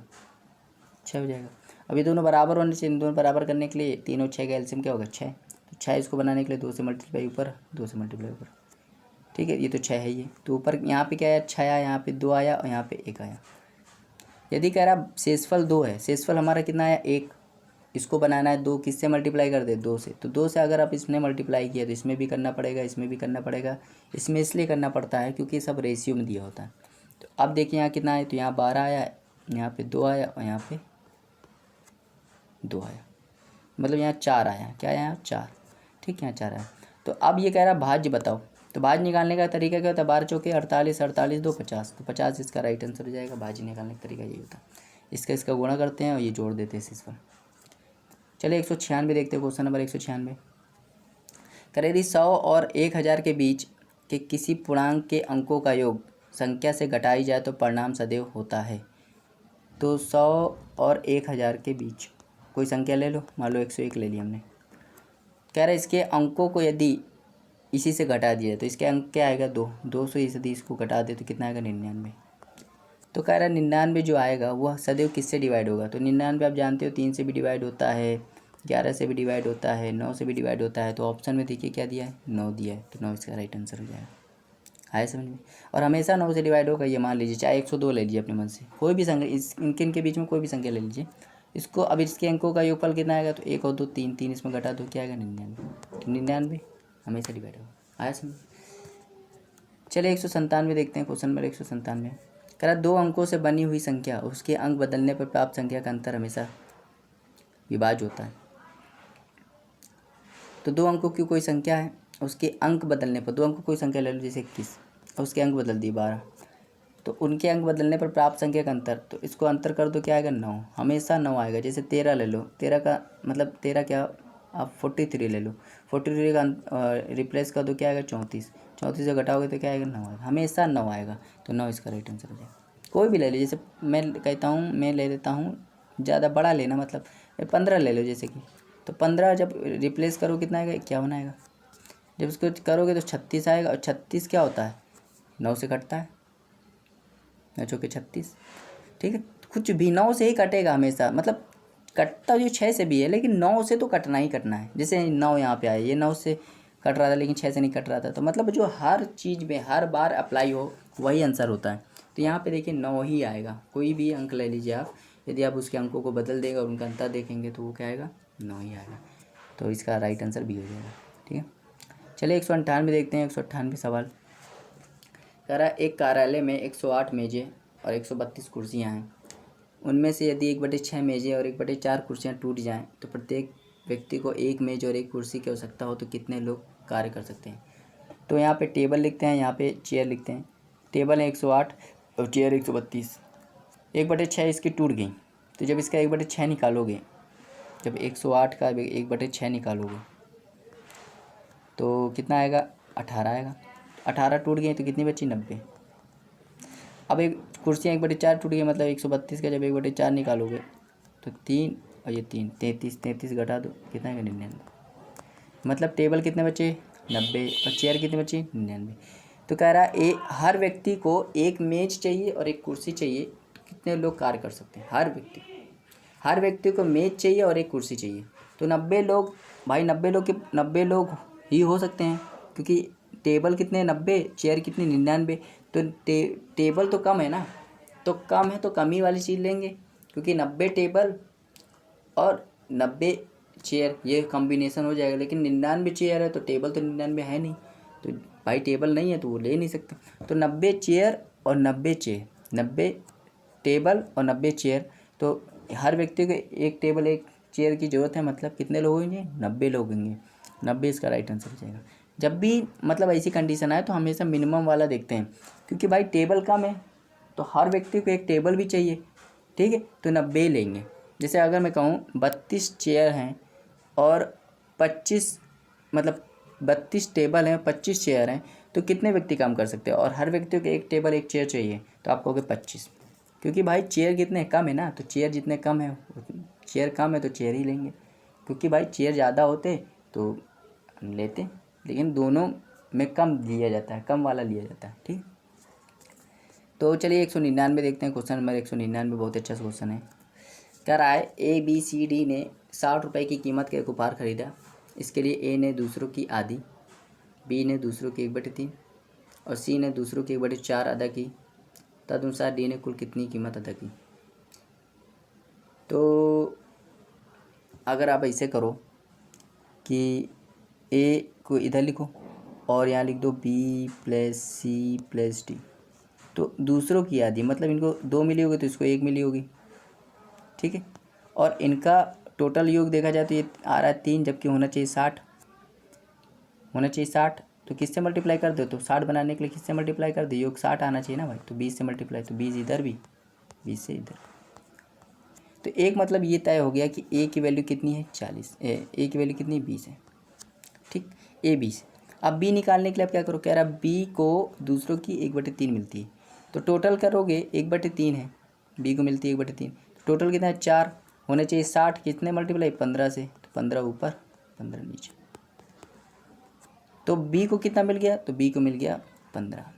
6 हो जाएगा। अब ये दोनों बराबर होने चाहिए, इन दोनों बराबर करने के लिए 3 और 6 का एलसीएम क्या होगा 6। तो 6 इसको बनाने के लिए 2 से मल्टीप्लाई ऊपर, 2 से मल्टीप्लाई ऊपर, ठीक है। ये तो 6 है, ये तो ऊपर यहाँ पे क्या आया 6 आया, यहाँ पे 2 आया और यहाँ पे 1 आया। यदि कह रहा शेषफल 2 है, शेषफल हमारा कितना आया 1, इसको बनाना है 2, किससे मल्टीप्लाई कर दे 2 से। तो 2 से अगर आप इसने मल्टीप्लाई किया तो इसमें भी करना पड़ेगा, इसमें भी करना पड़ेगा। इसमें इसलिए करना पड़ता है क्योंकि सब रेशियो में दिया होता है। तो अब देखिए यहाँ कितना है, तो यहाँ 12 आया, यहाँ पे 2 आया और यहाँ पे 2 आया, मतलब यहाँ 4 आया। क्या आया 4, ठीक, यहाँ 4 आया। तो अब ये कह रहा भाज्य बताओ। तो भाज्य निकालने का तरीका क्या होता है, 12 चौके 48, 48 2 50, तो 50 इसका राइट आंसर हो जाएगा। भाज्य निकालने का तरीका यही होता है, इसका गुणा करते हैं और ये जोड़ देते हैं इस पर। चलिए 196 देखते हैं, क्वेश्चन नंबर 196। कह रहे यदि 100 और 1000 के बीच कि किसी पूर्णांक के अंकों का योग संख्या से घटाई जाए तो परिणाम सदैव होता है। तो 100 और 1000 के बीच कोई संख्या ले लो, मान लो 101 ले ली हमने। कह रहा है इसके अंकों को यदि इसी से घटा दिया तो इसके अंक क्या आएगा 200 यदि इसको घटा दे तो कितना आएगा 99। तो कह रहा है 99 जो आएगा वह सदैव किससे डिवाइड होगा। तो 99 आप जानते हो 3 से भी डिवाइड होता है, 11 से भी डिवाइड होता है, 9 से भी डिवाइड होता है। तो ऑप्शन में देखिए क्या दिया है 9 दिया है, तो 9 इसका राइट आंसर हो जाएगा। आया समझ में। और हमेशा 9 से डिवाइड होगा, ये मान लीजिए चाहे 102 ले लीजिए अपने मन से, कोई भी संख्या इनके बीच में कोई भी संख्या ले लीजिए इसको। अब इसके अंकों का योगफल कितना आएगा तो 1 और 2 3, 3 इसमें घटा दो क्या आएगा 99। तो 99 हमेशा डिवाइड होगा। आया समझ। चलिए 197 देखते हैं, क्वेश्चन नंबर 197। कह रहा 2 अंकों से बनी हुई संख्या उसके अंक बदलने पर प्राप्त संख्या का अंतर हमेशा विभाज्य होता है। तो 2 अंकों की कोई संख्या है, उसके अंक बदलने पर 2 अंकों कोई संख्या ले लो जैसे 21 और उसके अंक बदल दिए 12, तो उनके अंक बदलने पर प्राप्त संख्या का अंतर, तो इसको अंतर कर दो क्या आएगा 9, हमेशा 9 आएगा। जैसे 13 ले लो, 13 का मतलब 13 क्या आप 43 ले लो, 43 का रिप्लेस कर दो क्या आएगा 34, 34 से घटाओगे तो क्या आएगा 9 आएगा, हमेशा 9 आएगा। तो 9 इसका राइट आंसर हो जाएगा। कोई भी ले लो, जैसे मैं कहता हूँ, मैं ले लेता हूँ ज़्यादा बड़ा लेना, मतलब 15 ले लो जैसे कि, तो 15 जब रिप्लेस करो कितना आएगा 51 आएगा। जब इसको करोगे तो 36 आएगा, और 36 क्या होता है 9 से कटता है, 9 चौके 36। ठीक है, कुछ भी 9 से ही कटेगा हमेशा, मतलब कटता जो 6 से भी है लेकिन 9 से तो कटना ही कटना है। जैसे 9 यहाँ पे आया, ये 9 से कट रहा था लेकिन 6 से नहीं कट रहा था, तो मतलब जो हर चीज़ में हर बार अप्लाई हो वही आंसर होता है। तो यहाँ पे देखिए 9 ही आएगा, कोई भी अंक ले लीजिए आप, यदि आप उसके अंकों को बदल देगा और उनका अंतर देखेंगे तो वो क्या आएगा 9 ही आएगा। तो इसका राइट आंसर बी हो जाएगा। ठीक है, चलिए 198 देखते हैं। 198 सवाल कह रहा है एक कार्यालय में 108 मेज़ें और 132 कुर्सियाँ हैं। उनमें से यदि 1/6 मेज़ें और 1/4 कुर्सियाँ टूट जाएं तो प्रत्येक व्यक्ति को एक मेज़ और एक कुर्सी की आवश्यकता हो तो कितने लोग कार्य कर सकते हैं। तो यहाँ पे टेबल लिखते हैं, यहाँ पे चेयर लिखते हैं। टेबल है 108 और चेयर 132। 1/6 इसकी टूट गई, तो जब इसका 1/6 निकालोगे, जब 108 का 1/6 निकालोगे तो कितना आएगा 18 आएगा। 18 टूट गई तो कितनी बची 90। अब एक कुर्सियाँ 1/4 टूट गई, मतलब 132 का जब 1/4 निकालोगे तो 3 और ये 3, 33 घटा दो कितना आएगा 99। मतलब टेबल कितने बचे 90 और चेयर कितने बची 99। तो कह रहा है हर व्यक्ति को एक मेज चाहिए और एक कुर्सी चाहिए, तो कितने लोग कार्य कर सकते हैं। हर व्यक्ति को मेज चाहिए और एक कुर्सी चाहिए, तो 90 लोग भाई, 90 लोग ही हो सकते हैं, क्योंकि टेबल कितने 90, चेयर कितनी 99। तो टेबल तो कम है ना, तो कम है तो कम ही वाली चीज़ लेंगे, क्योंकि 90 टेबल और 90 चेयर ये कॉम्बिनेशन हो जाएगा। लेकिन 99 चेयर है तो टेबल तो 99 है नहीं, तो भाई टेबल नहीं है तो वो ले नहीं सकते। तो 90 चेयर और 90 चेयर, 90 टेबल और 90 चेयर, तो हर व्यक्ति को एक टेबल एक चेयर की ज़रूरत है, मतलब कितने लोग होंगे 90 लोग होंगे। 90 इसका राइट आंसर हो जाएगा। जब भी मतलब ऐसी कंडीशन आए तो हमेशा मिनिमम वाला देखते हैं, क्योंकि भाई टेबल कम है तो हर व्यक्ति को एक टेबल भी चाहिए। ठीक है, तो 90 लेंगे। जैसे अगर मैं कहूँ 32 चेयर हैं और 25 मतलब 32 टेबल हैं 25 चेयर हैं, तो कितने व्यक्ति काम कर सकते हैं, और हर व्यक्ति को एक टेबल एक चेयर चाहिए, तो आप कहोगे 25, क्योंकि भाई चेयर कितने कम है ना, तो चेयर जितने कम है, चेयर कम है तो चेयर ही लेंगे, क्योंकि भाई चेयर ज़्यादा होते तो हम लेते, लेकिन दोनों में कम लिया जाता है, कम वाला लिया जाता है। ठीक, तो चलिए 199 देखते हैं। क्वेश्चन नंबर 199 बहुत अच्छा क्वेश्चन है। कह रहा है ABCD ने 60 रुपये की कीमत का एक उपहार खरीदा। इसके लिए A ने दूसरों की आधी, B ने दूसरों की 1/3 और C ने दूसरों की 1/4 अदा की। तदनुसार D ने कुल कितनी कीमत अदा की। तो अगर आप ऐसे करो कि A को इधर लिखो और यहाँ लिख दो B + C + D, तो दूसरों की आधी मतलब इनको 2 मिली होगी तो इसको 1 मिली होगी। ठीक है, और इनका टोटल योग देखा जाए तो ये आ रहा है 3, जबकि होना चाहिए 60, होना चाहिए 60। तो किससे मल्टीप्लाई कर दो, तो 60 बनाने के लिए किससे मल्टीप्लाई कर दो, योग 60 आना चाहिए ना भाई, तो 20 से मल्टीप्लाई, तो 20 इधर भी 20 से इधर। तो एक मतलब ये तय हो गया कि A की वैल्यू कितनी है 40, A की वैल्यू कितनी 20 है। ठीक, A 20। अब बी निकालने के लिए आप क्या करो, कह रहा बी को दूसरों की 1/3 मिलती है, तो टोटल करोगे 1/3 है, बी को मिलती है 1/3, टोटल कितना है 4 होने चाहिए। 60 कितने मल्टीप्लाई 15 से, तो 15 ऊपर 15 नीचे, तो बी को कितना मिल गया, तो बी को मिल गया 15।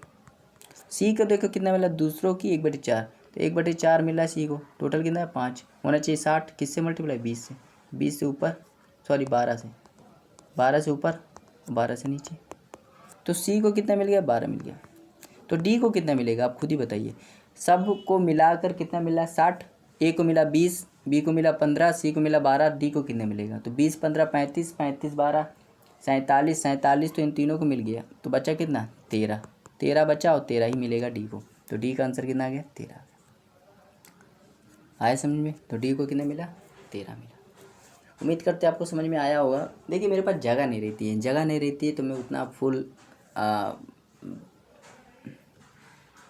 सी को देखो कितना मिला, दूसरों की 1/4, तो 1/4 मिला सी को, टोटल कितना है 5 होना चाहिए। 60 किससे मल्टीप्लाई 20 से, 20 से ऊपर सॉरी 12 से, 12 से ऊपर 12 से नीचे, तो सी को कितना मिल गया 12 मिल गया। तो डी को कितना मिलेगा आप खुद ही बताइए, सब को मिलाकर कितना मिला 60, ए को मिला 20, बी को मिला 15, सी को मिला 12, डी को कितना मिलेगा, तो 20 15 35, 35 12 47, 47 तो इन तीनों को मिल गया, तो बचा कितना 13, 13 बचा और 13 ही मिलेगा डी को, तो डी का आंसर कितना आ गया 13। आया समझ में, तो डी को कितना मिला 13 मिला। उम्मीद करते हैं आपको समझ में आया होगा। देखिए मेरे पास जगह नहीं रहती है, जगह नहीं रहती है तो मैं उतना फुल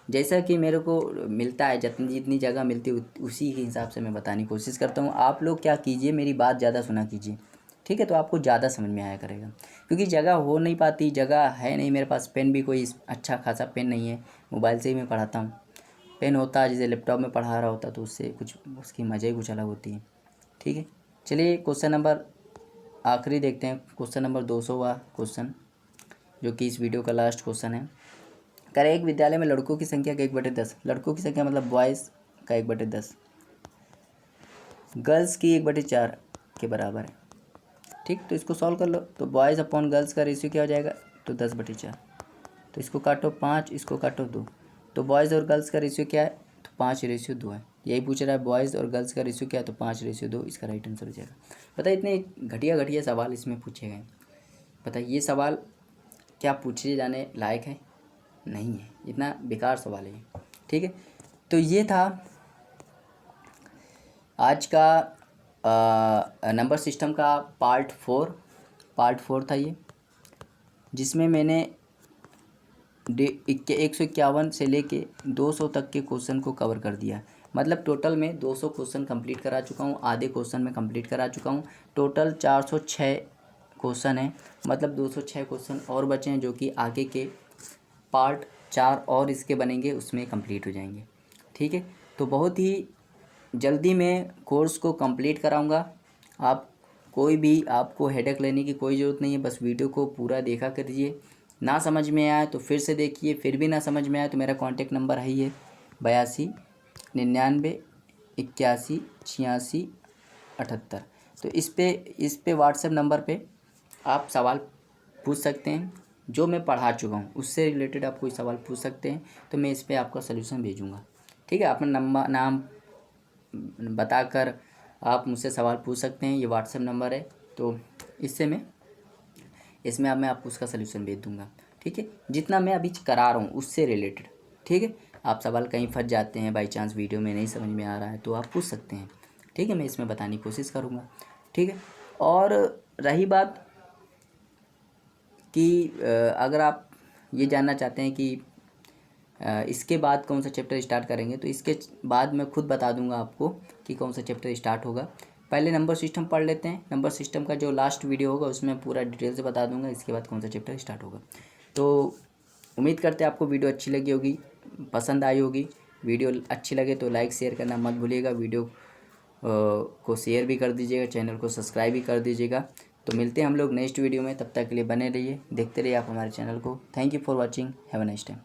जैसा कि मेरे को मिलता है, जितनी जगह मिलती है उसी के हिसाब से मैं बताने की कोशिश करता हूँ। आप लोग क्या कीजिए, मेरी बात ज़्यादा सुना कीजिए, ठीक है, तो आपको ज़्यादा समझ में आया करेगा, क्योंकि जगह हो नहीं पाती, जगह है नहीं मेरे पास, पेन भी कोई अच्छा खासा पेन नहीं है, मोबाइल से ही मैं पढ़ाता हूँ। पेन होता जैसे लैपटॉप में पढ़ा रहा होता तो उससे कुछ उसकी मज़े ही कुछ अलग होती है, ठीक है। चलिए क्वेश्चन नंबर आखिरी देखते हैं, क्वेश्चन नंबर 200वां क्वेश्चन, जो कि इस वीडियो का लास्ट क्वेश्चन है। कह रहे एक विद्यालय में लड़कों की संख्या का 1/10, लड़कों की संख्या मतलब बॉयज़ का 1/10, गर्ल्स की 1/4 के बराबर है, ठीक। तो इसको सॉल्व कर लो, तो बॉयज़ अपॉन गर्ल्स का रेशियो क्या हो जाएगा, तो 10/4, तो इसको काटो 5, इसको काटो 2, तो बॉयज़ और गर्ल्स का रेशियो क्या है, तो 5:2 है। यही पूछ रहा है बॉयज़ और गर्ल्स का रेशियो क्या है, तो 5:2, इसका राइट आंसर हो जाएगा। पता है इतने घटिया घटिया सवाल इसमें पूछे गए, पता है ये सवाल क्या पूछे जाने लायक है नहीं है, इतना बेकार सवाल है, ठीक है। तो ये था आज का नंबर सिस्टम का पार्ट 4 था ये, जिसमें मैंने 151 से लेके 200 तक के क्वेश्चन को कवर कर दिया। मतलब टोटल में 200 क्वेश्चन कंप्लीट करा चुका हूँ, आधे क्वेश्चन में कंप्लीट करा चुका हूँ। टोटल 406 क्वेश्चन है, मतलब 206 क्वेश्चन और बचे हैं, जो कि आगे के पार्ट 4 और इसके बनेंगे, उसमें कंप्लीट हो जाएंगे, ठीक है। तो बहुत ही जल्दी मैं कोर्स को कंप्लीट कराऊंगा। आप कोई भी आपको हेडेक लेने की कोई ज़रूरत नहीं है, बस वीडियो को पूरा देखा करिए। ना समझ में आए तो फिर से देखिए, फिर भी ना समझ में आए तो मेरा कॉन्टेक्ट नंबर है ये 82 99 81 86 78। तो इस पे व्हाट्सएप नंबर पे आप सवाल पूछ सकते हैं, जो मैं पढ़ा चुका हूँ उससे रिलेटेड आप कोई सवाल पूछ सकते हैं, तो मैं इस पर आपका सलूशन भेजूँगा, ठीक है। अपना नाम बताकर आप मुझसे सवाल पूछ सकते हैं, ये व्हाट्सएप नंबर है, तो इसमें अब मैं आपको उसका सलूशन भेज दूँगा, ठीक है। जितना मैं अभी करा रहा हूँ उससे रिलेटेड, ठीक है। आप सवाल कहीं फंस जाते हैं, बाई चांस वीडियो में नहीं समझ में आ रहा है तो आप पूछ सकते हैं, ठीक है, मैं इसमें बताने की कोशिश करूँगा, ठीक है। और रही बात कि अगर आप ये जानना चाहते हैं कि इसके बाद कौन सा चैप्टर स्टार्ट करेंगे, तो इसके बाद मैं खुद बता दूंगा आपको कि कौन सा चैप्टर स्टार्ट होगा। पहले नंबर सिस्टम पढ़ लेते हैं, नंबर सिस्टम का जो लास्ट वीडियो होगा उसमें पूरा डिटेल से बता दूंगा, इसके बाद कौन सा चैप्टर स्टार्ट होगा। तो उम्मीद करते हैं आपको वीडियो अच्छी लगी होगी, पसंद आई होगी। वीडियो अच्छी लगे तो लाइक शेयर करना मत भूलिएगा, वीडियो को शेयर भी कर दीजिएगा, चैनल को सब्सक्राइब भी कर दीजिएगा। तो मिलते हैं हम लोग नेक्स्ट वीडियो में, तब तक के लिए बने रहिए, देखते रहिए आप हमारे चैनल को। Thank you for watching, have a nice time.